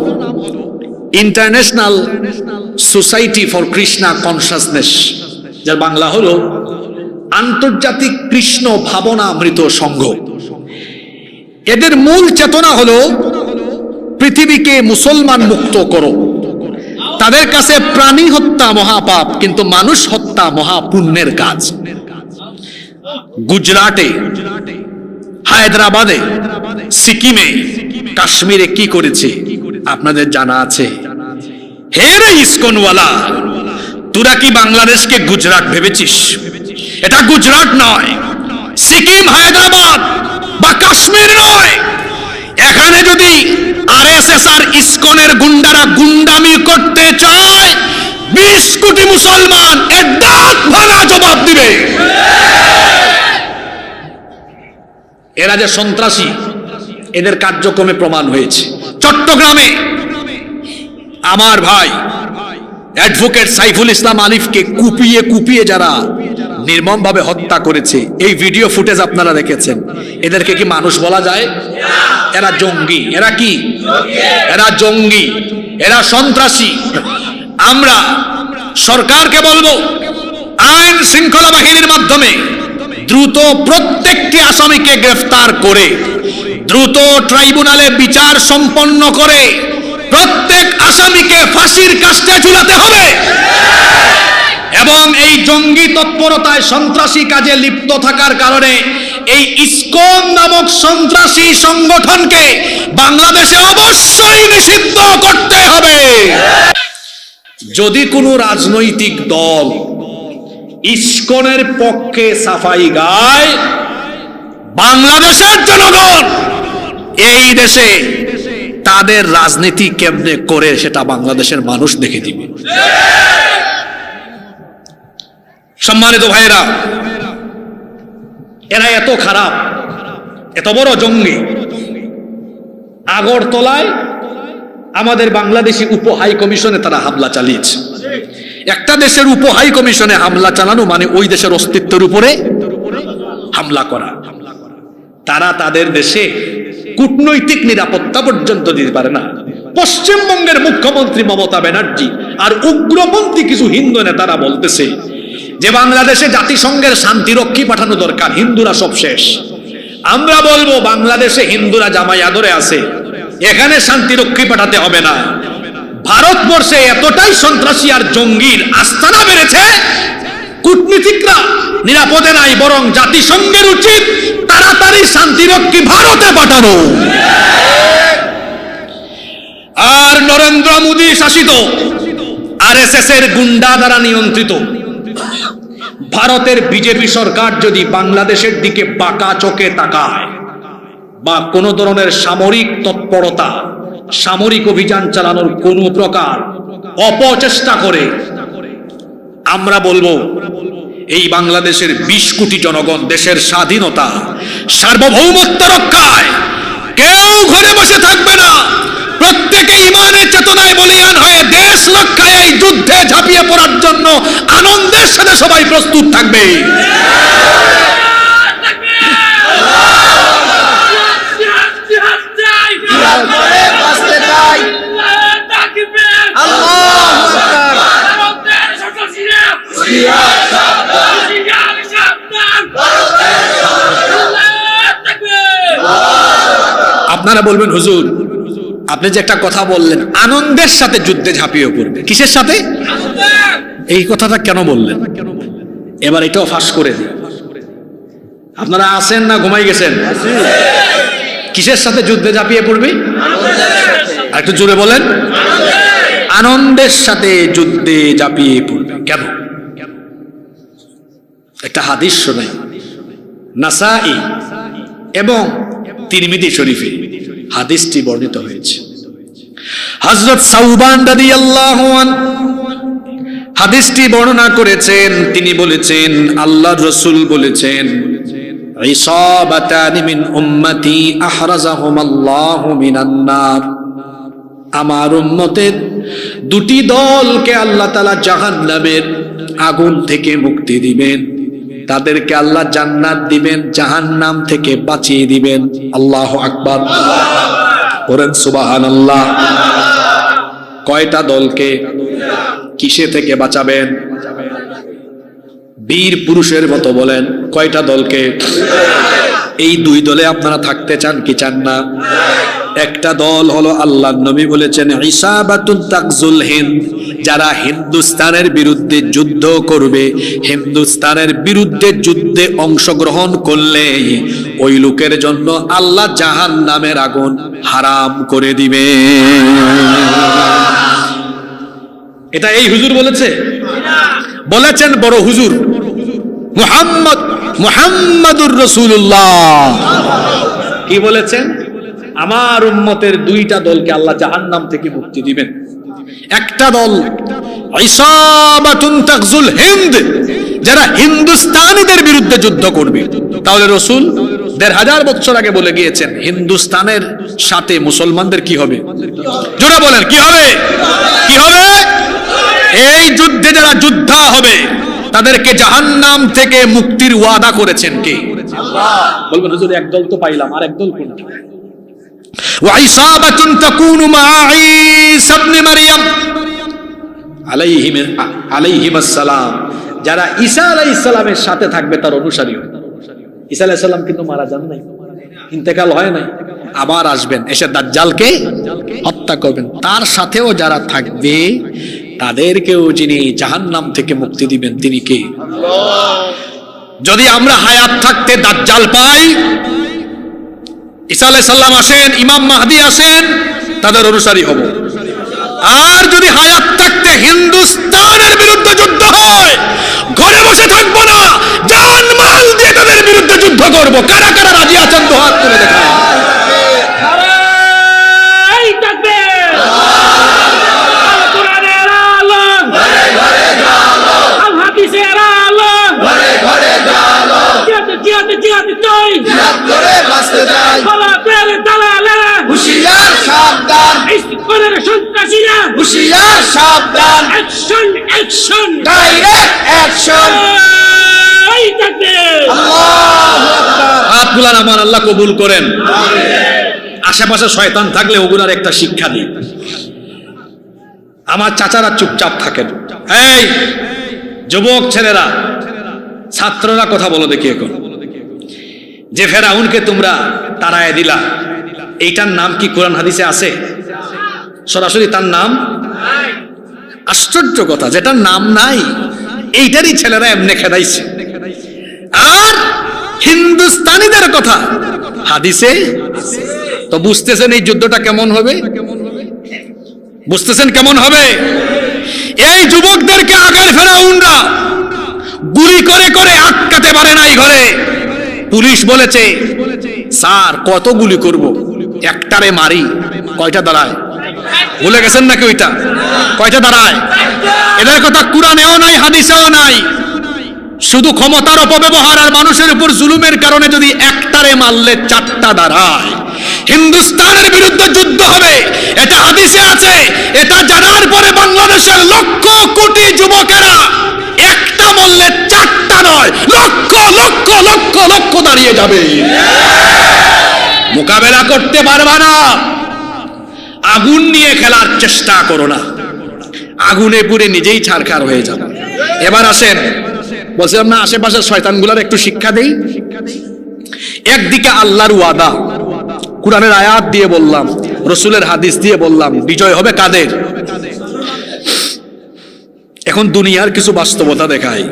international society for Krishna consciousness, যার বাংলা হলো আন্তর্জাতিক কৃষ্ণ ভাবনামৃত সংঘ। এদের মূল চেতনা হলো পৃথিবীকে মুসলমান মুক্ত করো। তাদের কাছে প্রাণী হত্যা মহাপাপ, কিন্তু মানুষ হত্যা মহাপুণ্যের কাজ। গুজরাটে, হায়দ্রাবাদে, সিকিমে, কাশ্মীরে কি করেছে আপনাদের জানা আছে? হে রে ইসকনওয়ালা, তোরা কি বাংলাদেশকে গুজরাট ভেবেছিস? এটা গুজরাট নয়, সিকিম, হায়দ্রাবাদ বা কাশ্মীর নয়। এখানে যদি আরএসএস আর ইসকনের গুন্ডারা গুন্ডামি করতে চায়, 20 কোটি মুসলমান এর দাঁত ভাঙা জবাব দিবে। এরা যে সন্ত্রাসী এদের কার্যক্রমে প্রমাণ হয়েছে। চট্টগ্রামে আমার ভাই অ্যাডভোকেট সাইফুল ইসলাম আলিফকে কুপিয়ে কুপিয়ে যারা নির্মমভাবে হত্যা করেছে, এই ভিডিও ফুটেজ আপনারা দেখেছেন। এদেরকে কি মানুষ বলা যায়? এরা জঙ্গি। এরা কি? এরা জঙ্গি, এরা সন্ত্রাসী। আমরা সরকারকে বলবো, আইন শৃঙ্খলা বাহিনীর মাধ্যমে দ্রুত প্রত্যেকটি আসামিকে গ্রেফতার করে দ্রুত ট্রাইব্যুনালে বিচার সম্পন্ন করে প্রত্যেক আসামিকে ফাঁসির কাস্টে ঝুলাতে হবে। এবং এই জঙ্গি তৎপরতায় সন্ত্রাসী কাজে লিপ্ত থাকার কারণে এই ইসকন নামক সন্ত্রাসী সংগঠনকে বাংলাদেশে অবশ্যই নিষিদ্ধ করতে হবে। যদি কোনো রাজনৈতিক দল ইসকনের পক্ষে সাফাই গায়, বাংলাদেশের জনগণ এই দেশে তাদের রাজনীতি কেমনে করে সেটা বাংলাদেশের মানুষ দেখে দিবে। সম্মানিত ভাইয়েরা, এরা এত খারাপ, এত বড় জঙ্গি। আগরতলায় আমাদের বাংলাদেশি উপ হাই কমিশনে তারা হামলা চালিয়েছে। একটা দেশের উপ হাই কমিশনে হামলা চালানো মানে ওই দেশের অস্তিত্বের উপরে হামলা করা। তারা তাদের দেশে কূটনৈতিক নিরাপত্তা পর্যন্ত দিতে পারে না। পশ্চিমবঙ্গের মুখ্যমন্ত্রী মমতা ব্যানার্জি আর উগ্রপন্থী কিছু হিন্দু নেতারা বলতেছে যে বাংলাদেশে জাতিসংঘের শান্তিরক্ষী পাঠানো দরকার, হিন্দুরা সব শেষ। আমরা বলবো বাংলাদেশে হিন্দুরা জামাই আদরে আছে, এখানে শান্তিরক্ষী পাঠাতে হবে না। ভারতবর্ষে এতটাই সন্ত্রাসী আর জঙ্গির আস্তানা বেড়েছে, কূটনীতিকরা নিরাপদে নাই, বরং জাতিসংঘের উচিত তাড়াতাড়ি শান্তিরক্ষী ভারতে পাঠানো। আর নরেন্দ্র মোদী শাসিত আরএসএস এর গুন্ডা দ্বারা নিয়ন্ত্রিত ভারতের বিজেপি সরকার যদি বাংলাদেশের দিকে বাঁকা চোখে তাকায় বা কোন ধরনের সামরিক তৎপরতা, সামরিক অভিযান চালানোর কোন প্রকার অপচেষ্টা করে, আমরা বলবো এই বাংলাদেশের 20 কোটি জনগণ দেশের স্বাধীনতা সার্বভৌমত্ব রক্ষায় কেউ ঘরে বসে থাকবে না। প্রত্যেকে ইমানের চেতনায় বলিয়ান হয়ে দেশ রক্ষায় এই যুদ্ধে ঝাঁপিয়ে পড়ার জন্য আনন্দের সাথে সবাই প্রস্তুত থাকবে। আপনারা বলবেন হুজুর আপনি যে একটা কথা বললেন আনন্দের সাথে যুদ্ধে ঝাঁপিয়ে পড়বে, কিসের সাথে? এই কথাটা কেন বললেন? এবার এটাও ফাঁস করে দিন। আপনারা আছেন না ঘুমাই গেছেন? কিসের সাথে যুদ্ধে ঝাঁপিয়ে পড়বে? আর একটু জোরে বলেন। আনন্দের সাথে যুদ্ধে ঝাঁপিয়ে পড়বে। কেন? একটা হাদিস শোনাই, নাসাই এবং তিরমিজি শরীফে হাদিসটি বর্ণিত হয়েছে। হযরত সাউবান রাদিয়াল্লাহু আনহু হাদিসটি বর্ণনা করেছেন। তিনি বলেছেন, আল্লাহর রাসূল বলেছেন, ইসাবাতানি মিন উম্মতি আহরাজাহুমাল্লাহু মিনান নার। আমার উম্মতের দুটি দলকে আল্লাহ তাআলা জাহান্নামের আগুন থেকে মুক্তি দিবেন, তাদেরকে আল্লাহ জান্নাত দিবেন, জাহান্নাম থেকে বাঁচিয়ে দিবেন। আল্লাহু আকবার, বলেন সুবহানাল্লাহ। কয়টা দলকে কিসে থেকে বাঁচাবেন? বীর পুরুষের মতো বলেন, কয়টা দলকে? এই দুই দলে আপনারা থাকতে চান কি চান না? একটা দল হলো আল্লাহর নবী বলেছেন ইসাবাতুন তাকজুল হিন্দ, যারা হিন্দুস্তানের বিরুদ্ধে যুদ্ধ করবে, হিন্দুস্তানের বিরুদ্ধে যুদ্ধে অংশগ্রহণ করলে ওই লোকের জন্য আল্লাহ জাহান্নামের আগুন হারাম করে দিবে। এটা এই হুজুর বলেছে? বলেছেন বড় হুজুর মুহাম্মাদুর রাসূলুল্লাহ। কি বলেছেন? আমার উম্মতের দুইটা দলকে আল্লাহ জাহান্নাম থেকে মুক্তি দিবেন। একটা দল ইসাবাতুন তাকজুল হিন্দ, যারা হিন্দুস্তানীদের বিরুদ্ধে যুদ্ধ করবে। তাহলে রাসূল ১৫০০ বছর আগে বলে গিয়েছেন হিন্দুস্তানের সাথে মুসলমানদের কি হবে? জোরে বলেন, কি হবে? কি হবে? এই যুদ্ধে যারা যোদ্ধা হবে তাদেরকে জাহান্নাম থেকে মুক্তির ওয়াদা করেছেন কে? আল্লাহ। বলবেন হুজুর এক দল তো পাইলাম, আর এক দল কোনটা? وعصابة تكون مع عيسى ابن مريم عليهم السلام, যারা ঈসা আলাইহিস সালামের সাথে থাকবে তার অনুসারী হবে। ঈসা আলাইহিস সালাম কিন্তু মারা যান নাই, ইন্তেকাল হয় নাই, আবার আসবেন, এসে দাজ্জালকে হত্যা করবেন। তার সাথেও যারা থাকবে তাদেরকেও যিনি জাহান্নাম থেকে মুক্তি দিবেন তিনি কে? আল্লাহ। যদি আমরা হায়াত থাকতে দাজ্জাল পাই, ঈসা আলাইহিস সালাম আসেন, ইমাম মাহদি আসেন, তাদের অনুসারী হব। আর যদি হায়াত থাকতে হিন্দুস্তানের বিরুদ্ধে যুদ্ধ হয়, ঘরে বসে থাকবো না, জান মাল দিয়ে তাদের বিরুদ্ধে যুদ্ধ করব। কারা কারা রাজি আছেন তো হাত তুলে দেখান। আল্লাহ কবুল করেন। আশেপাশে শয়তান থাকলে ওগুলার একটা শিক্ষা দিই। আমার চাচারা চুপচাপ থাকেন। এই যুবক ছেলেরা, ছাত্ররা কথা বলো দেখি। এখন যে ফেরাউনকে তোমরা তাড়ায় দিলা, এইটার নাম কি কোরআন হাদিসে আছে? সরাসরি তার নাম? আশ্চর্য কথা, যেটার নাম নাই এইটারই ছেলেরা এমনি খেদাইছে। আর হিন্দুস্তানীদের কথা হাদিসে তো বুঝতেছেন এই যুদ্ধটা কেমন হবে? বুঝতেছেন কেমন হবে? এই যুবকদেরকে আগের ফেরাউনরা গুলি করে করে আটকাতে পারে নাই ঘরে। পুলিশ বলেছে, স্যার কত গুলি করব, একটারে মারি, কয়টা দাঁড়ায়? ভুলে গেছেন নাকি ওইটা? কয়টা দাঁড়ায়? এদের কথা কুরআনেও নাই, হাদিসেও নাই। শুধু ক্ষমতার অপব্যবহার আর মানুষের উপর জুলুমের কারণে যদি একটারে মারলে চারটা দাঁড়ায়। হিন্দুস্তানের বিরুদ্ধে যুদ্ধ হবে, এটা হাদিসে আছে। এটা জানার পরে বাংলাদেশের লক্ষ কোটি যুবকেরা একটা বললে চারটা নয়, লক্ষ লক্ষ লক্ষ লক্ষ দাঁড়িয়ে যাবে। মোকাবেলা করতে পারবা না, আগুন নিয়ে খেলার চেষ্টা করো না, আগুনে পুড়ে নিজেই ছারখার হয়ে যাবে। এবার আসেন, বলছিলাম না আশেপাশের শয়তানগুলোর একটু শিক্ষা দেই। একদিকে আল্লাহর ওয়াদা, কুরআনের আয়াত দিয়ে বললাম, রসুলের হাদিস দিয়ে বললাম, বিজয় হবে কাদের? এখন দুনিয়ার কিছু বাস্তবতা দেখায়।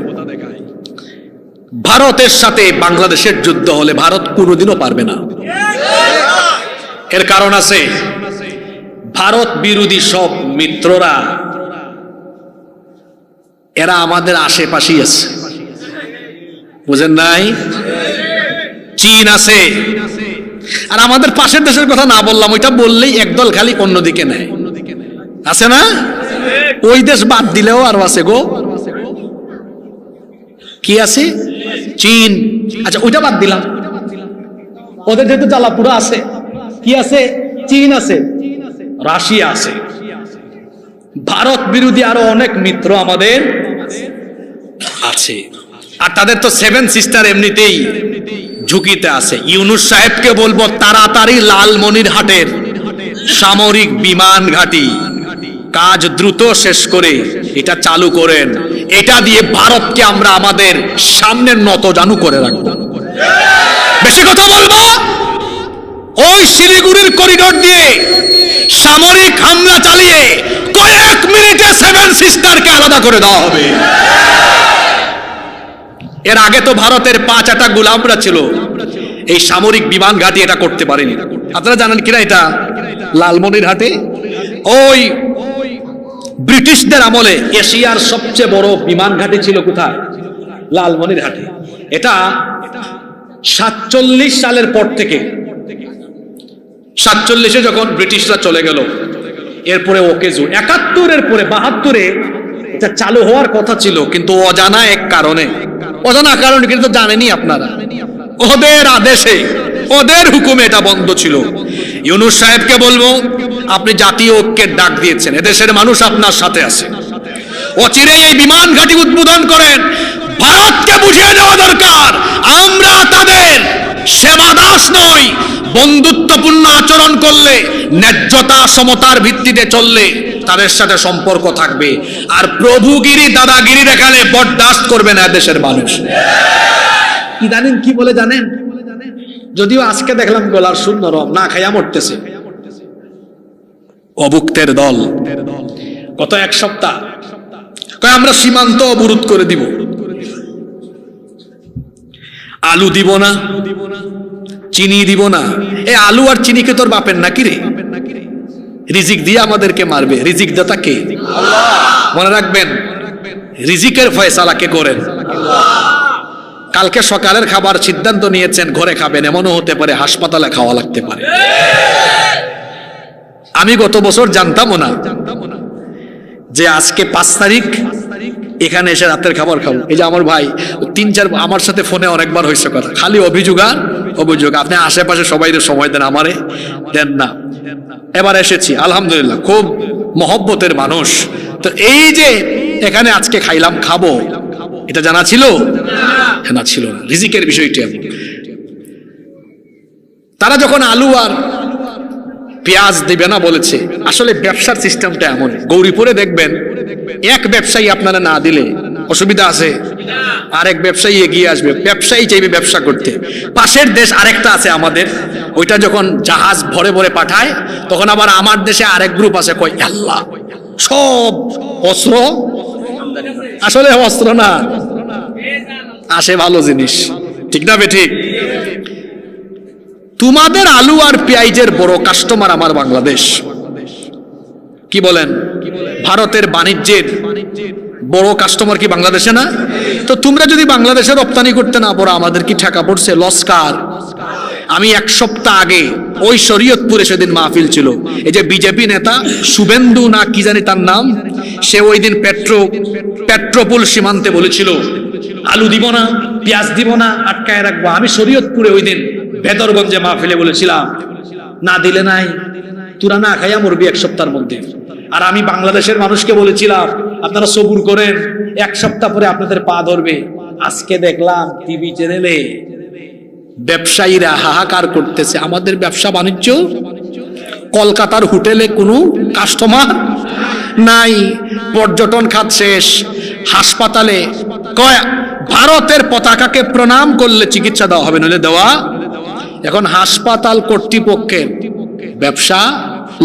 ভারতের সাথে বাংলাদেশের যুদ্ধ হলে ভারত কোনোদিনও পারবে না। এর কারণ আছে, ভারত বিরোধী সব মিত্ররা এরা আমাদের আশেপাশেই আছে, বুঝেন নাই? চীন আছে, আর আমাদের পাশের দেশের কথা না বললাম, ওইটা বললেই একদল খালি অন্যদিকে নেয়, আছে না? ওই দেশ বাদ দিলেও আরো আছে গো। কি আছে? চীন। আচ্ছা ওইটা বাদ দিলাম, ওদের যেহেতু জ্বালাপুরা আছে। কি আছে? চীন আছে, রাশিয়া আছে। ভারত বিরোধী আরো অনেক মিত্র আমাদের আছে, আর তাদের তো সেভেন সিস্টার এমনিতেই ঝুঁকিতে আছে। ইউনূস সাহেবকে বলবো তাড়াতাড়ি লালমনিরহাটের সামরিক বিমান ঘাঁটি কাজ দ্রুত শেষ করে এটা চালু করেন। এটা দিয়ে ভারতকে আমরা আমাদের সামনের নতজানু করে রাখবো। বেশি কথা বলবো, ওই শিলিগুড়ির করিডোর দিয়ে সামরিক হামলা চালিয়ে কয়েক মিনিটে সেভেন সিস্টারকে আলাদা করে দেওয়া হবে। এর আগে তো ভারতের 5-8 গোলামরা ছিল, এই সামরিক বিমান ঘাঁটি এটা করতে পারেনি। আপনারা জানেন কিনা এটা? লালমনিরহাটে ওই ব্রিটিশদের আমলে এশিয়ার সবচেয়ে বড় বিমান ঘাঁটি ছিল কোথায়? লালমনিরহাটে। এটা 47 সালের পর থেকে, 47-এ যখন ব্রিটিশরা চলে গেল, এরপরে ওকে 71-এর পরে 72-এ এটা চালু হওয়ার কথা ছিল, কিন্তু অজানা এক কারণে, অজানা কারণে কিন্তু জানেনি আপনারা, ওদের আদেশে, ওদের হুকুমে এটা বন্ধ ছিল। ইউনূস সাহেবকে বলবো, আপনি জাতীয় ঐক্যের ডাক দিয়েছেন, এদেশের মানুষ আপনার সাথে আছে, অচিরে এই বিমান ঘাঁটি উদ্বোধন করেন। ভারতকে বুঝিয়ে দেওয়া দরকার আমরা তাদের সেবা দাস নই। বন্ধুত্বপূর্ণ আচরণ করলে, ন্যায্যতা সমতার ভিত্তিতে চললে তাদের সাথে সম্পর্ক থাকবে, আর প্রভুগিরি দাদাগিরি দেখালে বরদাস্ত করবে না দেশের মানুষ। ইদানিং কি বলে জানেন? যদিও আজকে দেখলাম গলার সুর নরম, না খাইয়া মরতেছে। অভুক্তের দল গত 1 সপ্তাহ কয় আমরা সীমান্ত অবরোধ করে দিব, আলু দিব না, চিনি দিব না। এই আলু আর চিনিকে তোর বাপের নাকি রে? রিজিক দিয়ে আমাদেরকে মারবে। রিজিক দাতা কে? মনে রাখবেন, রিজিকের ফয়সালা কে করেন? কালকে সকালের খাবার সিদ্ধান্ত নিয়েছেন ঘরে খাবেন, এমনও হতে পারে হাসপাতালে খাওয়া লাগতে পারে। আমি গত বছর জানতামও না যে আজকে 5 তারিখ এখানে এসে রাতের খাবার খাবো। এই যে আমার ভাই 3-4 আমার সাথে ফোনে অনেকবার হয়েছে কথা, খালি অভিযোগ আর অভিযোগ। আপনি আশেপাশে সবাই সময় দেন, আমারে দেন না। এবার এসেছি, আলহামদুলিল্লাহ, খুব মহব্বতের মানুষ। তো এই যে এখানে আজকে খাইলাম, খাবো, এটা জানা ছিল না? ছিল না। রিজিকের বিষয়টি তারা যখন আলু আর পেঁয়াজ দিবে না বলেছে, আসলে ব্যবসার সিস্টেমটা এমন। গৌরীপুরে দেখবেন, এক ব্যবসায়ী আপনারা না দিলে অসুবিধা আছে, আরেক ব্যবসায়ী এগিয়ে আসবে, ব্যবসায়ী চাইবে ব্যবসা করতে। পাশের দেশ আরেকটা আছে আমাদের, ওইটা যখন জাহাজ ভরে ভরে পাঠায়, তখন আবার আমার দেশে আরেক গ্রুপ আছে, কয় আল্লাহ সব অস্ত্র, আসলে অস্ত্র না, আসে ভালো জিনিস। ঠিক না বেঠিক? তোমাদের আলু আর পেঁয়াজের বড় কাস্টমার আমার বাংলাদেশ। কি বলেন? ভারতের বাণিজ্যের বড় কাস্টমার কি বাংলাদেশে না? তো তো তোমরা যদি বাংলাদেশে রপ্তানি করতে না পারো আমাদের কি ঠেকা পড়ছে? লস্কার। আমি এক সপ্তাহ আগে ওই শরীয়তপুরে সেদিন মাহফিল ছিল, এই যে বিজেপি নেতা শুভেন্দু না কি জানি তার নাম, সে ওই দিন পেট্রোপোল সীমান্তে বলেছিল আলু দিব না, পেঁয়াজ দিব না, আটকায় রাখবো। আমি শরীয়তপুরে ওই দিন ভেদরগঞ্জে মাহফিলে বলেছিলাম না দিলে নাই, তোরা না খাইয়া মরবি এক সপ্তাহের মধ্যে। আর আমি বাংলাদেশের মানুষকে বলেছিলাম আপনারা সবুর করেন, এক সপ্তাহ পরে আপনাদের পা ধরবে। আজকে দেখলাম টিভি চ্যানেলে ব্যবসায়ীরা হাহাকার করতেছে, আমাদের ব্যবসা বাণিজ্য, কলকাতার হোটেলে কোনো কাস্টমার নাই, পর্যটন খাত শেষ, হাসপাতালে কয় ভারতের পতাকাকে প্রণাম করলে চিকিৎসা দেওয়া হবে, নইলে দেওয়া। এখন হাসপাতাল কর্তৃপক্ষের ব্যবসা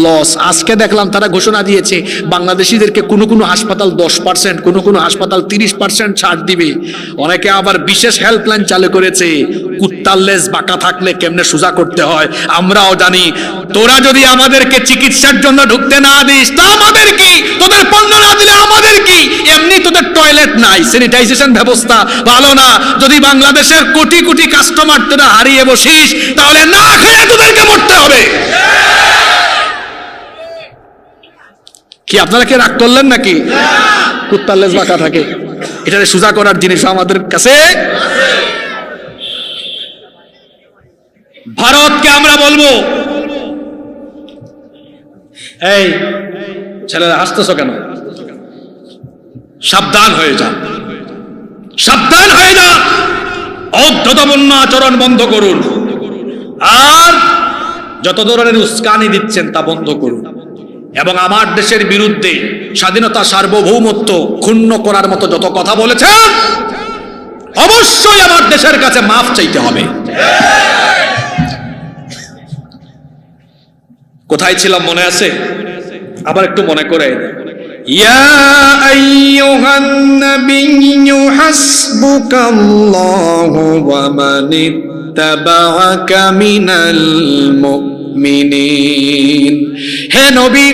লস। আজকে দেখলাম তারা ঘোষণা দিয়েছে বাংলাদেশিদেরকে কোনো কোনো হাসপাতাল 10%, কোনো কোনো হাসপাতাল 30% ছাড় দিবে। অনেকে আবার বিশেষ হেল্পলাইন চালু করেছে, কুত্তার লেজ বাঁকা থাকলে কেমনে সোজা করতে হয় আমরাও জানি। তোরা যদি আমাদেরকে চিকিৎসার জন্য ঢুকতে না দিস তা আমাদের কি, তোদের পণ্য না দিলে আমাদের কি? এমনি তোদের টয়লেট নাই, স্যানিটাইজেশন ব্যবস্থা ভালো না। যদি বাংলাদেশের কোটি কোটি কাস্টমার তোরা হারিয়ে বসিস তাহলে না খেয়ে তোদেরকে মরতে হবে। কি আপনারা কি রাগ করলেন নাকি? কুত্তার লেজ বাঁকা থাকে, এটা সোজা করার জিনিস আমাদের কাছে। ভারতকে আমরা বলবো, এই ছেলেরা হাসতেছ কেন? সাবধান হয়ে যা, সাবধান হয়ে যা, অধ্যতপূর্ণ আচরণ বন্ধ করুন, আর যত ধরনের উস্কানি দিচ্ছেন তা বন্ধ করুন। এবং আমার দেশের বিরুদ্ধে স্বাধীনতা সার্বভৌমত্ব ক্ষুণ্ণ করার মতো যত কথা বলেছেন অবশ্যই আমার দেশের কাছে মাফ চাইতে হবে। কোথায় ছিলাম মনে আছে? আবার একটু মনে করে, ইয়া আইয়ুহান নাবিয়্যু হাসবুকাল্লাহু ওয়া মানিত্তাবা'আকা মিনাল মুমিনিন। হে নবী,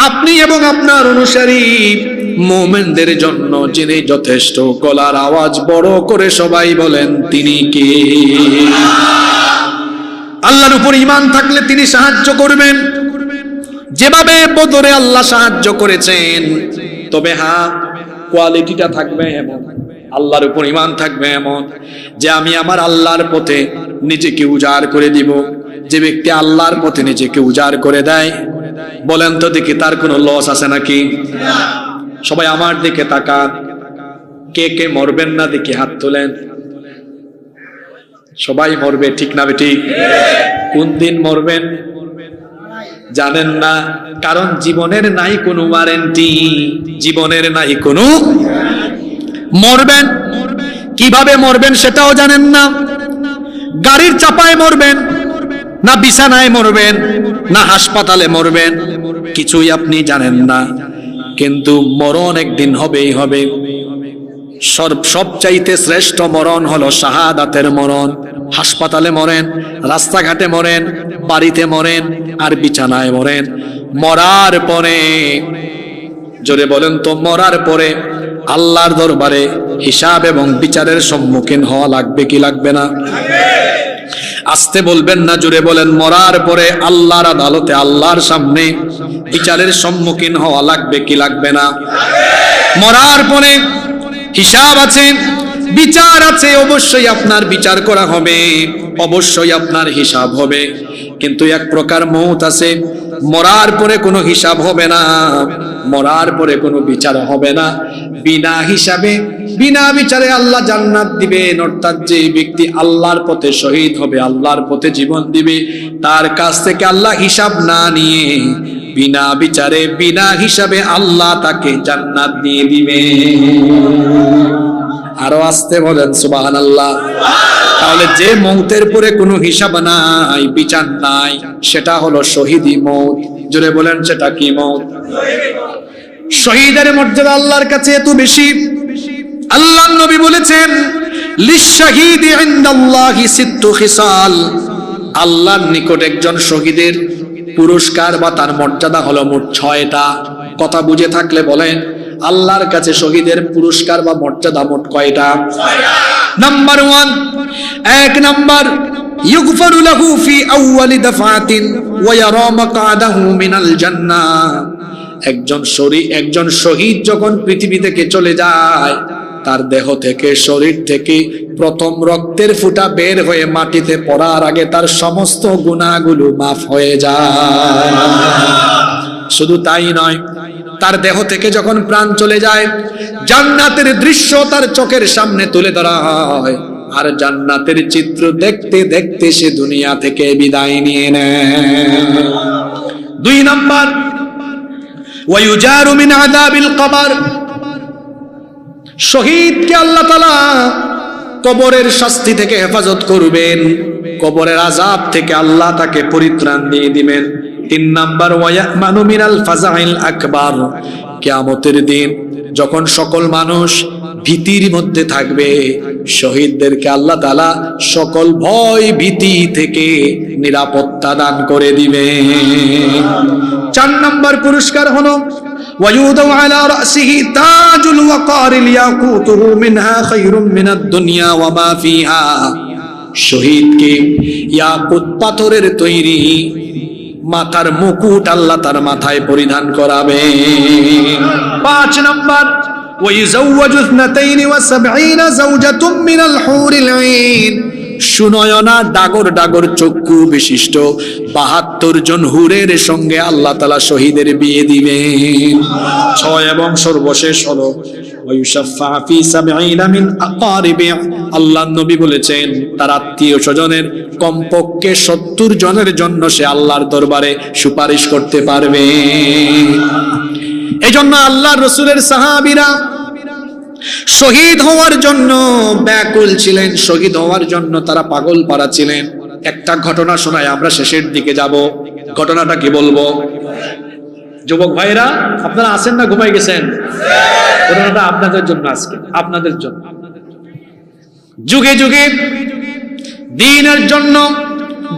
আপনি এবং আপনার অনুসারী মুমিনদের জন্য যিনি যথেষ্ট, গলার আওয়াজ বড় করে সবাই বলেন তিনি কে? আল্লাহর উপর ঈমান থাকলে তিনি সাহায্য করবেন, যেভাবে বদরে আল্লাহ সাহায্য করেছেন। তবে হ্যাঁ, কোয়ালিটিটা থাকবে এমন, আল্লাহর উপর ঈমান থাকবে এমন যে আমি আমার আল্লাহর পথে নিজেকে উজাড় করে দিব। যে ব্যক্তি আল্লাহর পথে নিজেকে উজাড় করে দেয়, বলেন তো দেখি তার কোনো লস আছে নাকি? সবাই আমার দিকে তাকান, কে কে মরবেন না দেখি হাত তোলেন। সবাই মরবে, ঠিক না বেঠিক? কোন দিন মরবেন জানেন না, কারণ জীবনের নাই কোনো ওয়ারেন্টি, জীবনের নাই কোনো। মরবেন, কিভাবে মরবেন সেটাও জানেন না। গাড়ির চাপায় মরবেন না বিছানায় মরবেন না হাসপাতালে মরবেন, কিছুই আপনি জানেন না। কিন্তু মরণ একদিন হবেই হবে। সবচাইতে শ্রেষ্ঠ মরণ হলো শাহাদাতের মরণ। হাসপাতালে মরেন, রাস্তাঘাটে মরেন, বাড়িতে মরেন, আর বিছানায় মরেন। মরার পরে, জোরে বলেন তো, মরার পরে আল্লাহর দরবারে হিসাব এবং বিচারের সম্মুখীন হওয়া লাগবে কি লাগবে না? আসতে বলবেন না, জোরে বলেন। মরার পরে আল্লাহর আদালতে, আল্লাহর সামনে বিচারের সম্মুখীন হওয়া লাগবে কি লাগবে না? মরার পরে হিসাব আছে, বিচার আছে, অবশ্যই আপনার বিচার করা হবে, অবশ্যই আপনার হিসাব হবে। কিন্তু এক প্রকার মউত আছে, মরার পরে কোনো হিসাব হবে না, মরার পরে কোনো বিচার হবে না। বিনা হিসাবে, বিনা বিচারে আল্লাহ জান্নাত দিবেন। অর্থাৎ যে ব্যক্তি আল্লাহর পথে শহীদ হবে, আল্লাহর পথে জীবন দিবে, তার কাছ থেকে আল্লাহ হিসাব না নিয়ে বিনা বিচারে, বিনা হিসাবে আল্লাহ তাকে জান্নাত দিয়ে দিবে। আরো আসতে বলেন সুবহানাল্লাহ। তাহলে যে মৌতের পরে কোনো হিসাব নাই, বিচার নাই, সেটা হলো শহীদি মৌত। জোরে বলেন, সেটা কি মৌত? শহীদের মর্যাদা আল্লাহর কাছে এত বেশি, আল্লাহর নবী বলেছেন লিশ-শাহীদি ইনদাল্লাহি সিত্তু খিসাল। আল্লাহর নিকট একজন শহীদের পুরস্কার বা তার মর্যাদা হলো মোট 6টা। কথা বুঝে থাকলে বলেন আল্লাহর কাছে শহীদের পুরস্কার বা মর্যাদা মোট কয়টা? নাম্বার 1, 1 নাম্বার ইগফারু লাহু ফি আউয়ালি দাফাতিন ওয়া ইয়ারা মাকআদাহু মিনাল জান্নাহ। একজন শহীদ যখন পৃথিবী থেকে চলে যায়, তার দেহ থেকে, শরীর থেকে প্রথম রক্তের ফোঁটা বের হয়ে মাটিতে পড়ার আগে তার সমস্ত গুনাহগুলো মাফ হয়ে যায়। শুধু তাই নয়, তার দেহ থেকে যখন প্রাণ চলে যায়, জান্নাতের দৃশ্য তার চোখের সামনে তুলে ধরা হয়, আর জান্নাতের চিত্র দেখতে দেখতে সে দুনিয়া থেকে বিদায় নিয়ে নেয়। 2 নাম্বার ওয়ায়ুজারু মিন আযাবিল কবর। শহীদকে আল্লাহ তাআলা কবরের শাস্তি থেকে হেফাজত করবেন, কবরের আযাব থেকে আল্লাহ তাকে পরিত্রাণ দিয়ে দিবেন। 3 নাম্বার ওয়ায়ামানু মিনাল ফাজাইল আকবার। কিয়ামতের দিন যখন সকল মানুষ ভীতির মধ্যে থাকবে, শহীদদেরকে আল্লাহ তাআলা সকল ভয় ভীতি থেকে নিরাপত্তা দান করে দিবেন। 4 নাম্বার পুরস্কার হলো ওয়ায়ুদাউ আলা রাসিহি তাজুল ওয়াকারিল ইয়াকুতুহু মিনহা খায়রুম মিনাদ দুনিয়া ওয়া মা ফিহা। শহীদকে ইয়াকুত পাথরের তৈরি মাথার মুকুট আল্লাহ তার মাথায় পরিধান করাবেন। 5 নাম্বার ওয়াইজাওয়াজু 72 যাওজাতুম মিনাল হুরিল আইন। সুনয়না ডাগর ডাগর চক্ষু বিশিষ্ট 72 জন হুরের সঙ্গে আল্লাহ তাআলা শহীদের বিয়ে দিবেন। 6 এবং সর্বশেষ হলো ওয়ায়ুশাফা ফি 70 মিন আকারিবি। আল্লাহর নবী বলেছেন, তার আত্মীয় স্বজনের কমপক্ষে 70 জনের জন্য সে আল্লাহর দরবারে সুপারিশ করতে পারবে। এজন্য আল্লাহর রাসূলের সাহাবীরা শহীদ হওয়ার জন্য ব্যাকুল ছিলেন, শহীদ হওয়ার জন্য তারা পাগল পারা ছিলেন। একটা ঘটনা শোনায় আমরা শেষের দিকে যাব। ঘটনাটা কি বলবো? যুবক ভাইরা আপনারা আছেন না ঘুমাই গেছেন? ঘটনাটা আপনাদের জন্য, আজকে আপনাদের জন্য। যুগে যুগে দ্বীনের জন্য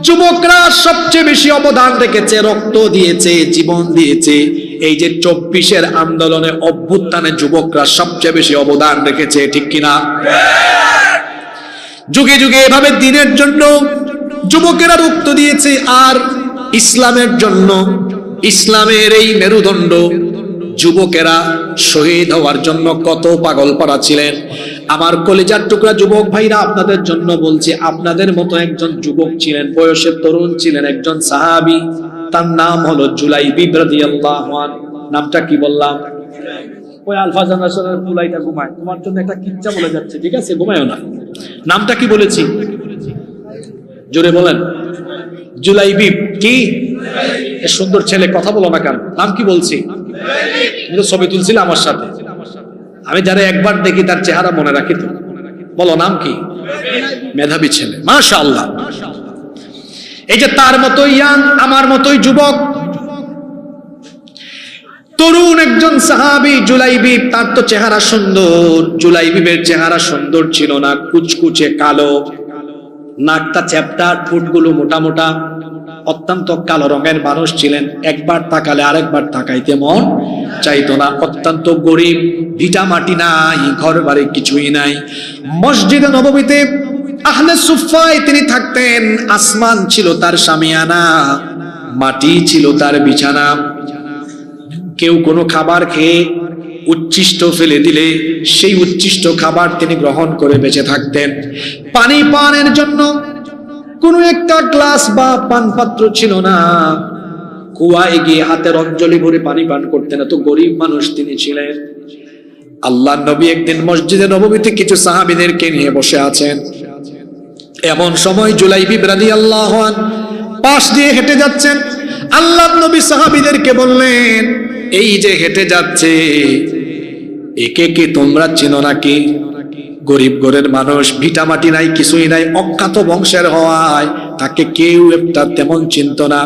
যুবকরা সবচেয়ে বেশি অবদান রেখেছে, রক্ত দিয়েছে, জীবন দিয়েছে। এই যে 24-এর আন্দোলনে, অভ্যুত্থানে যুবকরা সবচেয়ে বেশি অবদান রেখেছে, ঠিক কিনা? যুগে যুগে এভাবে দ্বীনের জন্য যুবকেরা রক্ত দিয়েছে। আর ইসলামের জন্য, ইসলামের এই মেরুদণ্ড যুবকেরা শহীদ হওয়ার জন্য কত পাগল পারা ছিলেন। আমার কলিজার টুকরা যুবক ভাইরা, আপনাদের জন্য বলছি, আপনাদের মতো একজন যুবক ছিলেন, বয়সে তরুণ ছিলেন, একজন সাহাবী। তার নাম হলো জুলাইবিব রাদিয়াল্লাহু আনহু। নামটা কি বললাম? ওই আলফা জেনারেশনের ফুলাইটা ঘুমায়, তোমার জন্য একটা কিচ্ছা বলে যাচ্ছে, ঠিক আছে? ঘুমায়ও না। নামটা কি বলেছি? জোরে বলেন। জুলাইবিব। কি সুন্দর ছেলে, কথা বলো না কেন? নাম কি বলছি? তুমি তো ছবি তুলছিলে আমার সাথে। আমি যারা একবার দেখি তার চেহারা মনে রাখি তো। বলো নাম কি? মেধাবী ছেলে, মাশাআল্লাহ। এই যে তার মতোই ইয়াং, আমার মতোই যুবক, তরুণ একজন সাহাবী জুলাইবিব। তার তো চেহারা সুন্দর। জুলাইবিবের চেহারা সুন্দর ছিল না, কুচকুচে কালো, নাকটা চ্যাপ্টা, ঠোঁটগুলো মোটা মোটা, অত্যন্ত কালো রঙের মানুষ ছিলেন। একবার তাকালে আরেকবার তাকাইতে মন চাইতো না। অত্যন্ত গরিব, ভিটা মাটি নাই, ঘর বাড়ি কিছুই নাই। মসজিদে নববীতে আহলে সুফফায় তিনি থাকতেন। আসমান ছিল তার শামিয়ানা, মাটি ছিল তার বিছানা। কেউ কোনো খাবার খেয়ে উচ্ছিষ্ট ফেলে দিলে সেই উচ্ছিষ্ট খাবার তিনি গ্রহণ করে বেঁচে থাকতেন। পানি পানের জন্য কোনো একটা গ্লাস বা পানপাত্র ছিল না। কুয়ায় গিয়ে হাতের অঞ্জলি ভরে পানি পান করতেন, এত গরিব মানুষ তিনি ছিলেন। আল্লাহর নবী একদিন মসজিদে নববীতে কিছু সাহাবীদেরকে নিয়ে বসে আছেন। এমন সময় জুলাইবিব রাদিয়াল্লাহু আনহু পাশ দিয়ে হেঁটে যাচ্ছেন। আল্লাহর নবী সাহাবীদেরকে বললেন, এই যে হেঁটে যাচ্ছে, একে কি তোমরা চেনো নাকি? গরিব ঘরের মানুষ, ভিটামাটি নাই, কিছুই নাই, অজ্ঞাত বংশের হওয়ায় তাকে কেউ একটা তেমন চিনত না।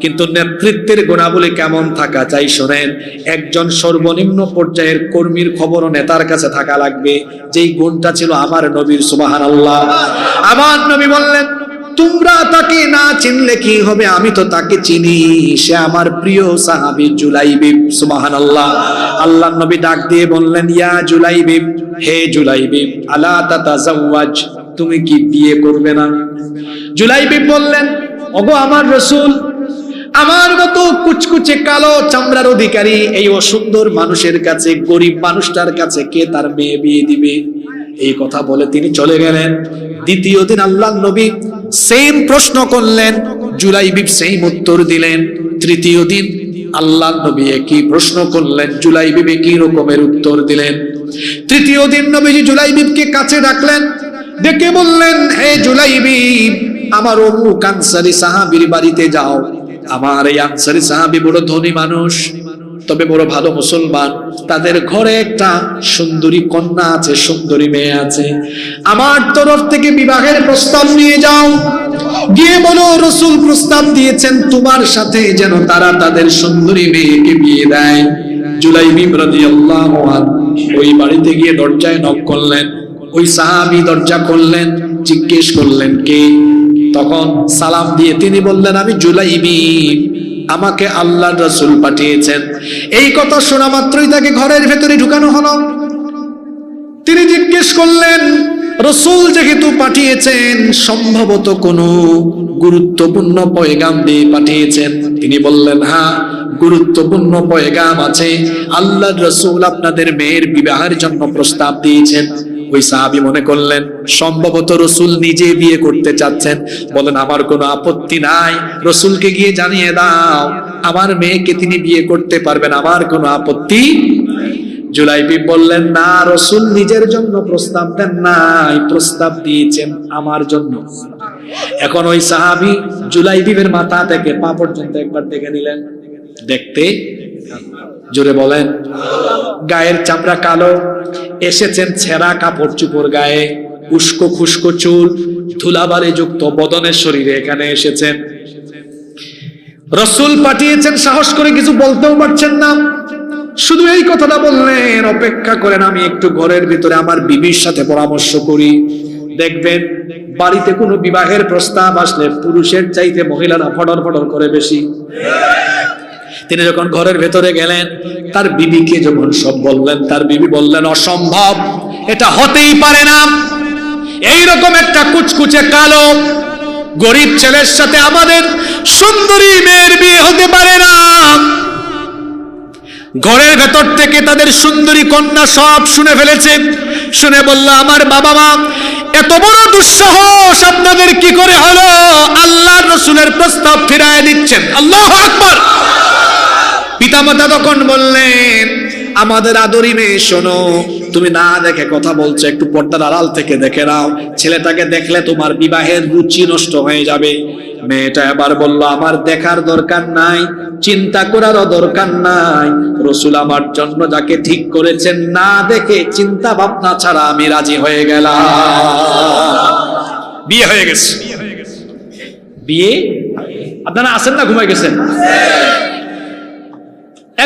কিন্তু নেতৃত্বের গুণাবলী কেমন থাকা চাই শোনেন। একজন সর্বনিম্ন পর্যায়ের কর্মীর খবরও নেতার কাছে থাকা লাগবে, যেই গুণটা ছিল আমার নবীর। সুবহানাল্লাহ। আমার নবী বললেন, তোমরা তাকে না চিনলে কি হবে, আমি তো তাকে চিনি, সে আমার প্রিয় সাহাবী জুলাইবিব। সুবহানাল্লাহ। আল্লাহর নবী ডাক দিয়ে বললেন, ইয়া জুলাইবিব, হে জুলাইবিব, আলা তাতাজাওয়াজ, তুমি কি বিয়ে করবে না? জুলাইবিব বললেন, ওগো আমার রাসূল, আমার মতো কুচকুচে কালো চামড়ার অধিকারী এই অসুন্দর মানুষের কাছে, গরিব মানুষটার কাছে কে তার মেয়ে বিয়ে দিবে? এই কথা বলে তিনি চলে গেলেন। দ্বিতীয় দিন আল্লাহর নবী সেম প্রশ্ন করলেন, জুলাইবিব সেম উত্তর দিলেন। তৃতীয় দিন আল্লাহর নবী একই প্রশ্ন করলেন, জুলাইবিব একই রকমের উত্তর দিলেন। তৃতীয় দিন নবীজি জুলাইবিবকে কাছে ডাকলেন, ডেকে বললেন, হে জুলাইবিব, আমার অমুক আনসারী সাহাবীর বাড়িতে যাও। আমার এই আনসারী সাহাবী বড় ধনী মানুষ, তবে বড় ভালো মুসলমান। তাদের ঘরে একটা সুন্দরী কন্যা আছে, সুন্দরী মেয়ে আছে। আমার তরফ থেকে বিবাহের প্রস্তাব নিয়ে যাও, গিয়ে বলো রাসূল প্রস্তাব দিয়েছেন তোমার সাথে যেন তারা তাদের সুন্দরী মেয়েকে বিয়ে দেয়। জুলাইবিব রাদিয়াল্লাহু আনহু ওই বাড়িতে গিয়ে দরজায় নক করলেন। ওই সাহাবী দরজা খুললেন, জিজ্ঞেস করলেন কে? তখন সালাম দিয়ে তিনি বললেন, আমি জুলাইবিব, আমাকে আল্লাহর রাসূল পাঠিয়েছেন। এই কথা শোনা মাত্রই তাকে ঘরের ভেতরে ঢুকানো হলো। তিনি জিজ্ঞেস করলেন, রাসূল যেহেতু পাঠিয়েছেন, সম্ভবত কোনো গুরুত্বপূর্ণ পয়গাম দিয়ে পাঠিয়েছেন। তিনি বললেন, হ্যাঁ, গুরুত্বপূর্ণ পয়গাম আছে। আল্লাহর রাসূল আপনাদের মেয়ের বিবাহের জন্য প্রস্তাব দিয়েছেন। ওই সাহাবী মনে করলেন সম্ভবত রাসূল নিজে বিয়ে করতে চাচ্ছেন। বলেন, আমার কোনো আপত্তি নাই, রাসূলকে গিয়ে জানিয়ে দাও আমার মেয়েকে তিনি বিয়ে করতে পারবেন, আমার কোনো আপত্তি। জুলাইবিব বললেন, না, রাসূল নিজের জন্য প্রস্তাব দেন নাই, প্রস্তাব দিয়েছেন আমার জন্য। এখন ওই সাহাবী জুলাইবিবের মাথা থেকে পা পর্যন্ত একবার দেখে নিলেন। দেখতে, জোরে বলেন, গায়ের চামড়া কালো, এসেছেন ছেঁড়া কাপড় চুপড় গায়ে, উস্কো খুস্কো চুল, ধুলাবালি যুক্ত বদনের শরীরে এখানে এসেছেন। রাসূল পাঠিয়েছেন, সাহস করে কিছু বলতেও পারছেন না। শুধু এই কথাটা বললেন, অপেক্ষা করেন, আমি একটু ঘরের ভিতরে আমার বিবির সাথে পরামর্শ করি। দেখবেন বাড়িতে কোনো বিবাহের প্রস্তাব আসলে পুরুষের চাইতে মহিলারা ফটর ফটর করে বেশি। তিনি যখন ঘরের ভেতরে গেলেন, তার বিবিকে যখন সব বললেন, তার বিবি বললেন, অসম্ভব, এটা হতেই পারে না। এইরকম একটা কুচকুচে কালো গরিব ছেলের সাথে আমাদের সুন্দরী মেয়ের বিয়ে হতে পারে না। ঘরের ভেতর থেকে তাদের সুন্দরী কন্যা সব শুনে ফেলেছে। শুনে বলল, আমার বাবা মা, এত বড় দুঃসাহস আপনাদের কি করে হলো? আল্লাহর রাসূলের প্রস্তাব ফিরায় দিচ্ছেন। আল্লাহু আকবার। পিতামাতা তখন বললেন, আমাদের আদরি মেয়ে, শোনো, তুমি না দেখে কথা বলছো, একটু পর্দার আড়াল থেকে দেখে নাও, ছেলেটাকে দেখলে তোমার বিবাহের রুচি নষ্ট হয়ে যাবে। মেয়েটা এবার বলল, আমার দেখার দরকার নাই, চিন্তা করারও দরকার নাই, রাসূল আমার জন্য যাকে ঠিক করেছেন না দেখে চিন্তা ভাবনা ছাড়া আমি রাজি হয়ে গেলাম। বিয়ে হয়ে গেছে। বিয়ে আপনারা আছেন না ঘুমাই গেছেন?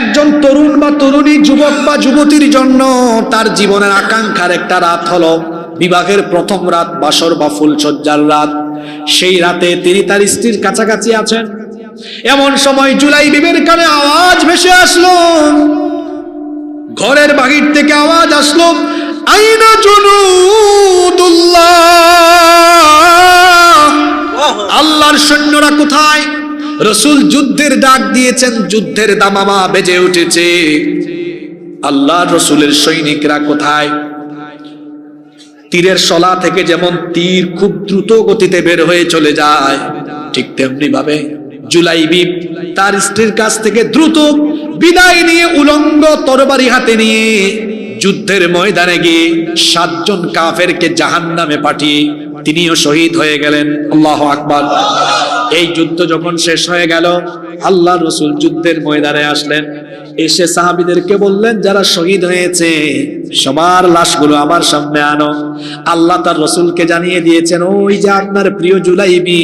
একজন তরুণ বা তরুণী, যুবক বা যুবতীর জন্য তার জীবনের আকাঙ্ক্ষার একটা রাত হলো বিবাহের প্রথম রাত, বাসর বা ফুলসজ্জার রাত। সেই রাতে তিনি তার স্ত্রীর কাছাকাছি আছেন। এমন সময় জুলাইবিবের কানে আওয়াজ ভেসে আসলো, ঘরের বাহির থেকে আওয়াজ আসলো, আইনা জুনুদুল্লাহ, আল্লাহর সৈন্যরা কোথায়? রাসূল যুদ্ধের ডাক দিয়েছেন, যুদ্ধের দামামা বেজে উঠেছে। আল্লাহর রাসূলের সৈনিকরা কোথায়? তীরের শলা থেকে যেমন তীর খুব দ্রুত গতিতে বের হয়ে চলে যায়, ঠিক তেমনি ভাবে জুলাইবিব তার স্ত্রীর কাছ থেকে দ্রুত বিদায় নিয়ে উলঙ্গ তরবারি হাতে নিয়ে যুদ্ধের ময়দানে গিয়ে 7 জন কাফেরকে জাহান্নামে পাঠিয়ে তিনিও শহীদ হয়ে গেলেন। আল্লাহু আকবার। এই যুদ্ধ যখন শেষ হয়ে গেল, আল্লাহ রাসূল যুদ্ধের ময়দানে আসলেন, এসে সাহাবীদেরকে বললেন যারা শহীদ হয়েছে সবার লাশগুলো আমার সামনে আনো। আল্লাহ তার রাসূলকে জানিয়ে দিয়েছেন ওই যে আপনার প্রিয় জুলাইবি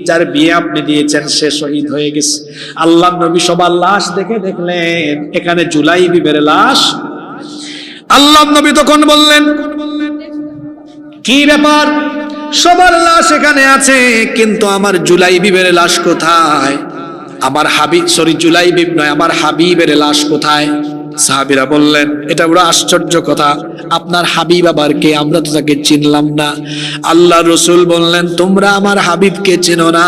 যার বিয়ে আপনি দিয়েছেন সে শহীদ হয়ে গেছে। আল্লাহ নবী সবার লাশ দেখে দেখলেন এখানে জুলাইবিবের লাশ। আল্লাহ নবী তখন বললেন কি ব্যাপার, সবার লাশ এখানে আছে কিন্তু আমার জুলাইবিবের লাশ কোথায়? আমার হাবিব, সরি জুলাইবিব নয়, আমার হাবিবের লাশ কোথায়? সাহাবীরা বললেন এটা বড় আশ্চর্য কথা, আপনার হাবিব আবার কে? আমরা তো তাকে চিনলাম না। আল্লাহ রাসূল বললেন তোমরা আমার হাবিবকে চেনো না,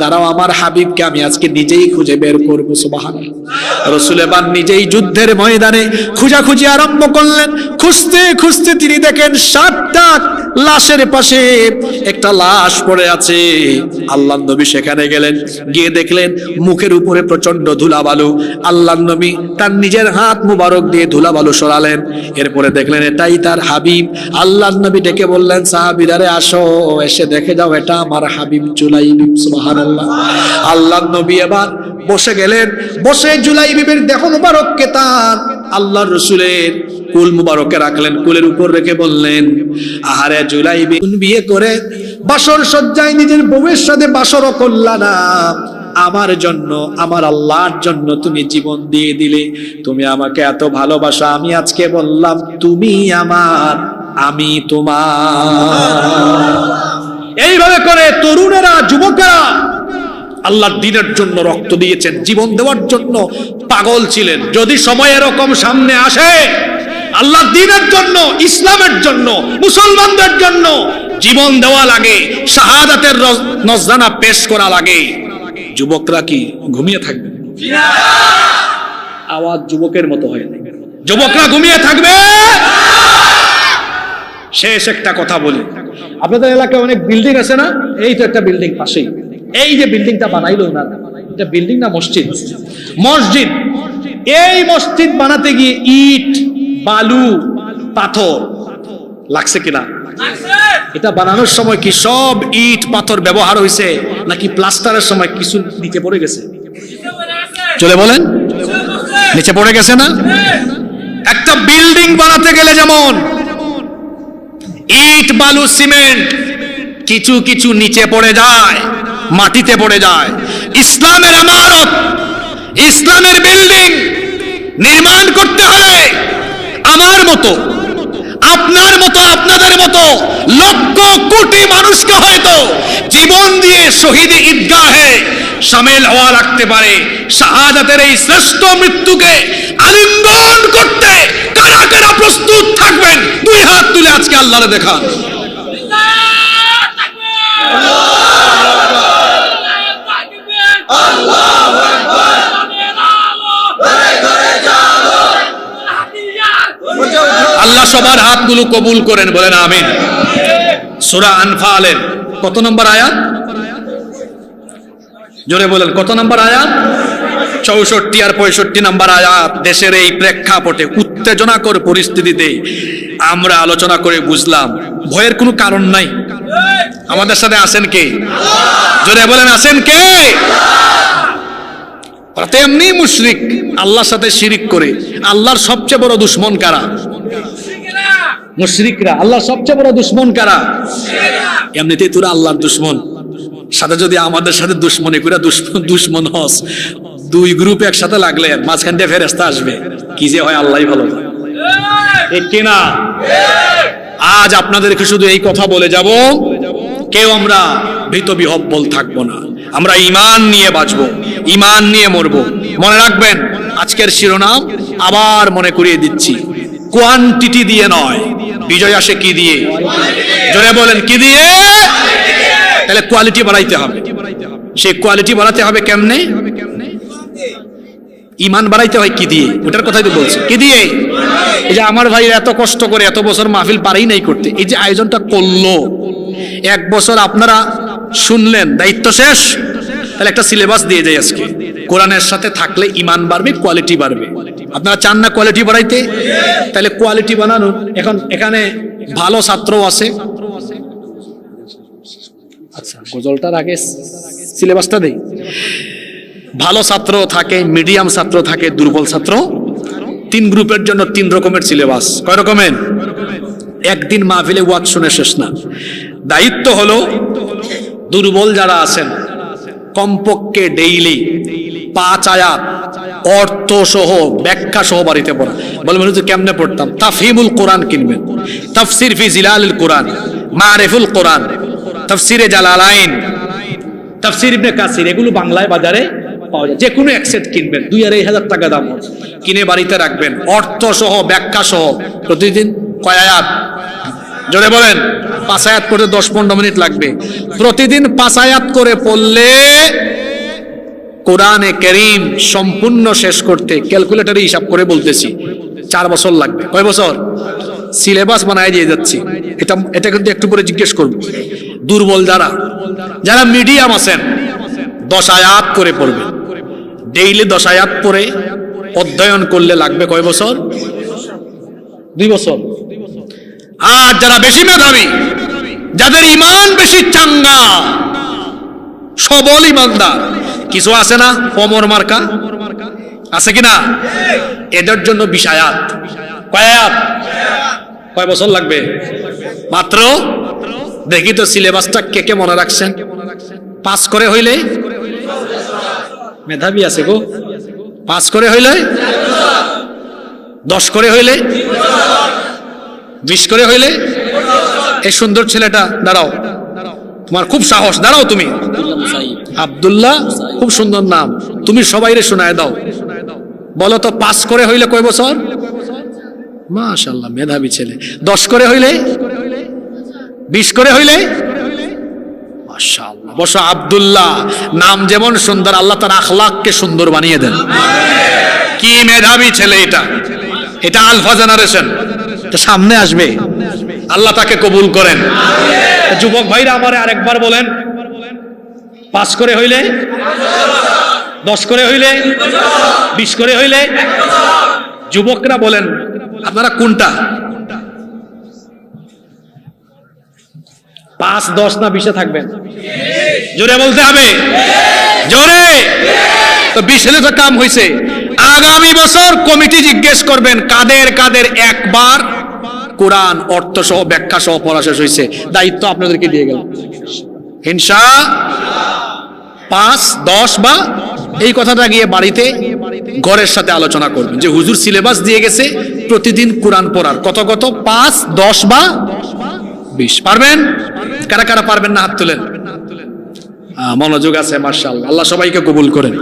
দাঁড়াও আমার হাবিবকে আমি আজকে নিজেই খুঁজে বের করব। সুবহানাল্লাহ। রাসূল এবার নিজেই যুদ্ধের ময়দানে খোঁজাখুঁজি আরম্ভ করলেন। খুঁজতে খুঁজতে তিনি দেখেন 7টা লাশের পাশে একটা লাশ পড়ে আছে। আল্লাহ নবী সেখানে গেলেন, গিয়ে দেখলেন মুখের উপরে প্রচন্ড ধুলাবালু। আল্লাহ নবী তার নিজের হাত মুবারক দিয়ে ধুলাবালু সরালেন, এরপরে দেখলেন এটাই তার হাবিব। আল্লাহ নবী ডেকে বললেন সাহাবীরা রে আসো, এসে দেখে যাও এটা আমার হাবিব জুলাইবিব। সুবহানাল্লাহ। আল্লাহ নবী এবার বসে গেলেন, বসে জুলাইবিবের দেহ মুবারককে তার আল্লাহর রাসূলের কুল মুবারকে রাখলেন, কুলের উপর রেখে বললেন আহারে জুলাইবি, বিয়ে করে বাসর সজ্জায় নিজের বউয়ের সাথে বাসরও করলা না, আমার জন্য আমার আল্লাহর জন্য তুমি জীবন দিয়ে দিলে, তুমি আমাকে এত ভালোবাসা, আমি আজকে বললাম তুমি আমার আমি তোমার। এইভাবে করে তরুণেরা যুবকেরা আল্লাহর দ্বীনের জন্য রক্ত দিয়েছেন, জীবন দেওয়ার জন্য পাগল ছিলেন। যদি সময় এরকম সামনে আসে আল্লাহর দ্বীনের জন্য, ইসলামের জন্য, মুসলমানদের জন্য জীবন দেওয়া লাগে, শাহাদাতের নজরানা পেশ করা লাগে, যুবকরা কি ঘুমিয়ে থাকবে? আওয়াজ যুবকের মতো হয় না, যুবকরা ঘুমিয়ে থাকবে? শেষ একটা কথা বলি, আপনাদের এলাকায় অনেক বিল্ডিং আছে না? এই তো একটা বিল্ডিং পাশেই, এই যে বিল্ডিংটা বানাইলো না, এটা বিল্ডিং না মসজিদ? মসজিদ। এই মসজিদ বানাতে গিয়ে ইট বালু পাথর লাগছে কিনা? এটা বানানোর সময় কি সব ইট পাথর ব্যবহার হয়েছে নাকি প্লাস্টারের সময় কিছু নিচে পড়ে গেছে? চলে বলেন, নিচে পড়ে গেছে না? একটা বিল্ডিং বানাতে গেলে যেমন ইট বালু সিমেন্ট কিছু কিছু নিচে পড়ে যায়, মাটিতে পড়ে যায়, ইসলামের ইমারত, ইসলামের বিল্ডিং নির্মাণ করতে হলে আমার মতো, আপনার মতো, আপনাদের মতো লক্ষ কোটি মানুষকে হয়তো জীবন দিয়ে শহীদ ঈদগাহে শামিল হওয়া লাগতে পারে। শাহাদাতের এই শ্রেষ্ঠ মৃত্যুকে আলিঙ্গন করতে কারা কারা প্রস্তুত থাকবেন? 2 হাত তুলে আজকে আল্লাহরে দেখান। আল্লাহ সবার হাতগুলো কবুল করেন, বলেন আমিন। সূরা আনফালের কত নম্বর আয়াত? জোরে বলেন, কত নম্বর আয়াত? 64 আর 65 নম্বর আয়াত। দেশের এই প্রেক্ষাপটে উত্তেজনাকর পরিস্থিতিতে আমরা আলোচনা করে বুঝলাম ভয়ের কোনো কারণ নাই। আমাদের সাথে আছেন কে? জোরে বলেন, আছেন কে? ওরা তো এমনি মুশরিক, আল্লাহর সাথে শিরিক করে। আল্লাহর সবচেয়ে বড় দুশমন কারা? মুশরিকরা। আল্লাহর সবচেয়ে বড় দুশমন কারা? এমনিতেই তোরা আল্লাহর দুশমন, সাথে যদি আমাদের সাথে দুশমনি করে দুশমন হস, 2 গ্রুপ একসাথে লাগলে মাঝখান দিয়ে ফেরেশতা আসবে, কি যে হয় আল্লাহই ভালো। ঠিক কিনা? আজ আপনাদেরকে শুধু এই কথা বলে যাব, কেউ আমরা ভীত বিহব্বল থাকবো না, আমরা ঈমান নিয়ে বাঁচবো, ঈমান নিয়ে মরবো। মনে রাখবেন আজকের শিরোনাম আবার মনে করিয়ে দিচ্ছি, কোয়ান্টিটি দিয়ে নয়, বিজয় আসে কি দিয়ে? জোরে বলেন, কি দিয়ে? তাহলে কোয়ালিটি বাড়াইতে হবে। সেই কোয়ালিটি বাড়াতে হবে কেমনে? ঈমান বাড়াইতে হয় কি দিয়ে? ওটার কথাই তো বলছি, কি দিয়ে? এই যে আমার ভাই এত কষ্ট করে এত বছর মাহফিল পারেই নাই করতে, এই যে আয়োজনটা করলো, 1 বছর আপনারা শুনলেন, দায়িত্ব শেষ। তাহলে একটা সিলেবাস দিয়ে যায় আজকে, কোরআনের সাথে থাকলে ঈমান বাড়বে, কোয়ালিটি বাড়বে। আপনারা চান না কোয়ালিটি বাড়াইতে? তাহলে কোয়ালিটি বানানোর এখন এখানে ভালো ছাত্র আছে। আচ্ছা, গজলটার আগে সিলেবাসটা দেই। ভালো ছাত্র থাকে, মিডিয়াম ছাত্র থাকে, দুর্বল ছাত্র। 3 গ্রুপের জন্য 3 রকমের সিলেবাস। কয় রকমের? একদিন মাহফিলে ওয়াজ শুনে শেষ না। দায়িত্ব হলো দুর্বল যারা আছেন কমপক্ষে ডেইলি 5 আয়াত অর্থ সহ ব্যাখ্যা সহ বাড়িতে পড়া। বলবেন হুজুর কেমনে পড়তাম? তাফহিমুল কোরআন কিনবেন, তাফসির ফি জিলালিল কোরআন, মারিফুল কোরআন, তাফসিরে জালালাইন, তাফসির ইবনে কাসির, এগুলো বাংলায় বাজারে পাওয়া যায়। যে কোনো এক সেট কিনবেন, 2,500 টাকা দাম, কিনে বাড়িতে রাখবেন অর্থ সহ ব্যাখ্যা সহ। প্রতিদিন কয় আয়াত? জোরে বলেন। 5 আয়াত পড়তে 10-15 মিনিট লাগবে। প্রতিদিন 5 আয়াত করে পড়লে কোরআনে কারীম সম্পূর্ণ শেষ করতে ক্যালকুলেটরে হিসাব করে বলতেছি 4 বছর লাগবে। কয় বছর? সিলেবাস বানায় দিয়ে যাচ্ছি। এটা কিন্তু একটু পরে জিজ্ঞেস করব। দুর্বল যারা মিডিয়াম আছেন 10 আয়াত করে পড়বেন। ডেইলি 10 আয়াত পড়ে অধ্যয়ন করলে লাগবে কয় বছর? 2 বছর। আর যারা বেশি মেধাবী, যাদের ঈমান বেশি চাঙ্গা, সবল ঈমানদার, কিছু আছে না ওমর মার্কা আছে কিনা, এদের জন্য 20 আয়াত। কয় আয়াত? কয় বছর লাগবে? মাত্র। দেখি তো সিলেবাসটা কে কে মনে রাখছেন? 5 করে হইলে মেধাবী আছে গো। 5 করে হইলে, 10 করে হইলে, 20 করে হইলে। এই সুন্দর ছেলেটা, দাঁড়াও, তোমার খুব সাহস, দাঁড়াও তুমি। আব্দুল্লাহ, খুব সুন্দর নাম। তুমি সবাইরে শোনায় দাও। বলো তো 5 করে হইলে কয় বছর? মাশাআল্লাহ, মেধাবী ছেলে। 10 করে হইলে, 20 করে হইলে, মাশাআল্লাহ। বসো। আব্দুল্লাহ নাম যেমন সুন্দর, আল্লাহ তার আখলাককে সুন্দর বানিয়ে দেন। কি মেধাবী ছেলে এটা! এটা আলফা জেনারেশন, সামনে আসবে। আল্লাহ তাকে কবুল করেন। যুবক ভাইরা আমারে আরেকবার বলেন, 5 করে হইলে, 10 করে হইলে, 20 করে হইলে। যুবকরা বলেন আপনারা কোনটা? 5, 10 না 20 থাকবেন? জোরে বলতে হবে, জোরে। তো 20 হলে তো কাম হয়েছে। আগামী বছর কমিটি জিজ্ঞেস করবেন কাদের কাদের একবার কোরআন অর্থ সহ ব্যাখ্যা সহ পড়া শেষ হয়েছে। দায়িত্ব আপনাদেরকে দিয়ে গেল ইনশাআল্লাহ। 5, 10 বা এই কথাটা গিয়ে বাড়িতে ঘরের সাথে আলোচনা করবেন যে হুজুর সিলেবাস দিয়ে গেছে প্রতিদিন কোরআন পড়ার। কত কত? 5, 10 বা 20। পারবেন? কারা কারা পারবেন না হাত তুলেন। মনোযোগ আছে, মাশাআল্লাহ। আল্লাহ সবাইকে কবুল করেন।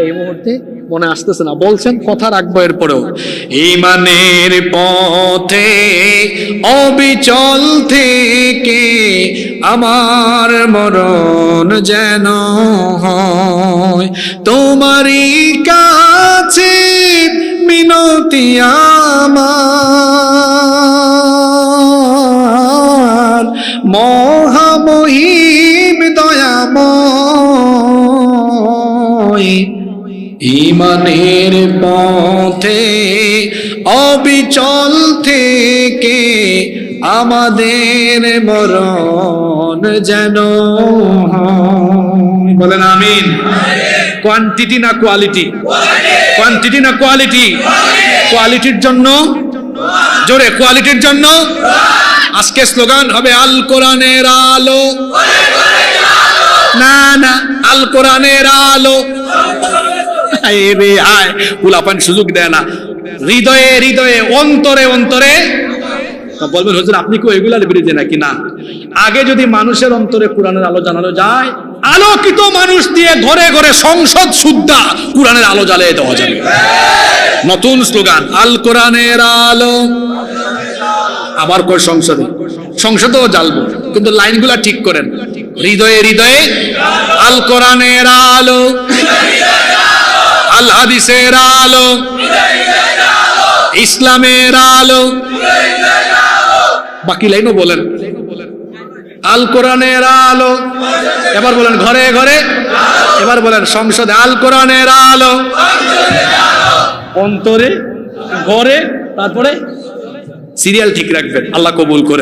এই মুহূর্তে মনে আসতেছে না, বলছেন কথা রাখবো এরপরেও। ঈমানের পথে অবিচল থেকে আমার মরণ যেন হয়, তোমারই কাছে মিনতি আমার, মহামহিম দয়াময়। ঈমানের পথে অবিচল থেকে আমাদের মরণ যেন হয়। বলেন আমিন। কোয়ান্টিটি না কোয়ালিটি? কোয়ান্টিটি না কোয়ালিটি? কোয়ালিটির জন্য, জোরে, কোয়ালিটির জন্য। আজকে স্লোগান হবে আল কোরআনের আলো। না না, আল কোরআনের আলো। উলাপান সুযোগ দেয় না। হৃদয়ে হৃদয়ে, অন্তরে অন্তরে। বলবেন হুজুর আপনি কি এগুলার বিরুদ্ধে নাকি? না, আগে যদি মানুষের অন্তরে কোরআনের আলো জানানো যায়, আলোকিত মানুষ দিয়ে ঘরে ঘরে সংসদ সুদ্ধা কোরআনের আলো জ্বালিয়ে দেওয়া যাবে। নতুন স্লোগান আল কোরআনের আলো। আবার কই সংসদে, সংসদেও জ্বালবো, কিন্তু লাইনগুলা ঠিক করেন। হৃদয়ে হৃদয়ে আল কোরআনের আলো, আল হাদিসের আলো, ইসলামের আলো। বাকি লাইনও বলেন আল কোরআনের আলো। এবার বলেন ঘরে ঘরে। এবার বলেন সংসদে আল কোরআনের আলো। অন্তরে, ঘরে, তারপরে সিরিয়াল ঠিক রাখবেন। আল্লাহ কবুল করে।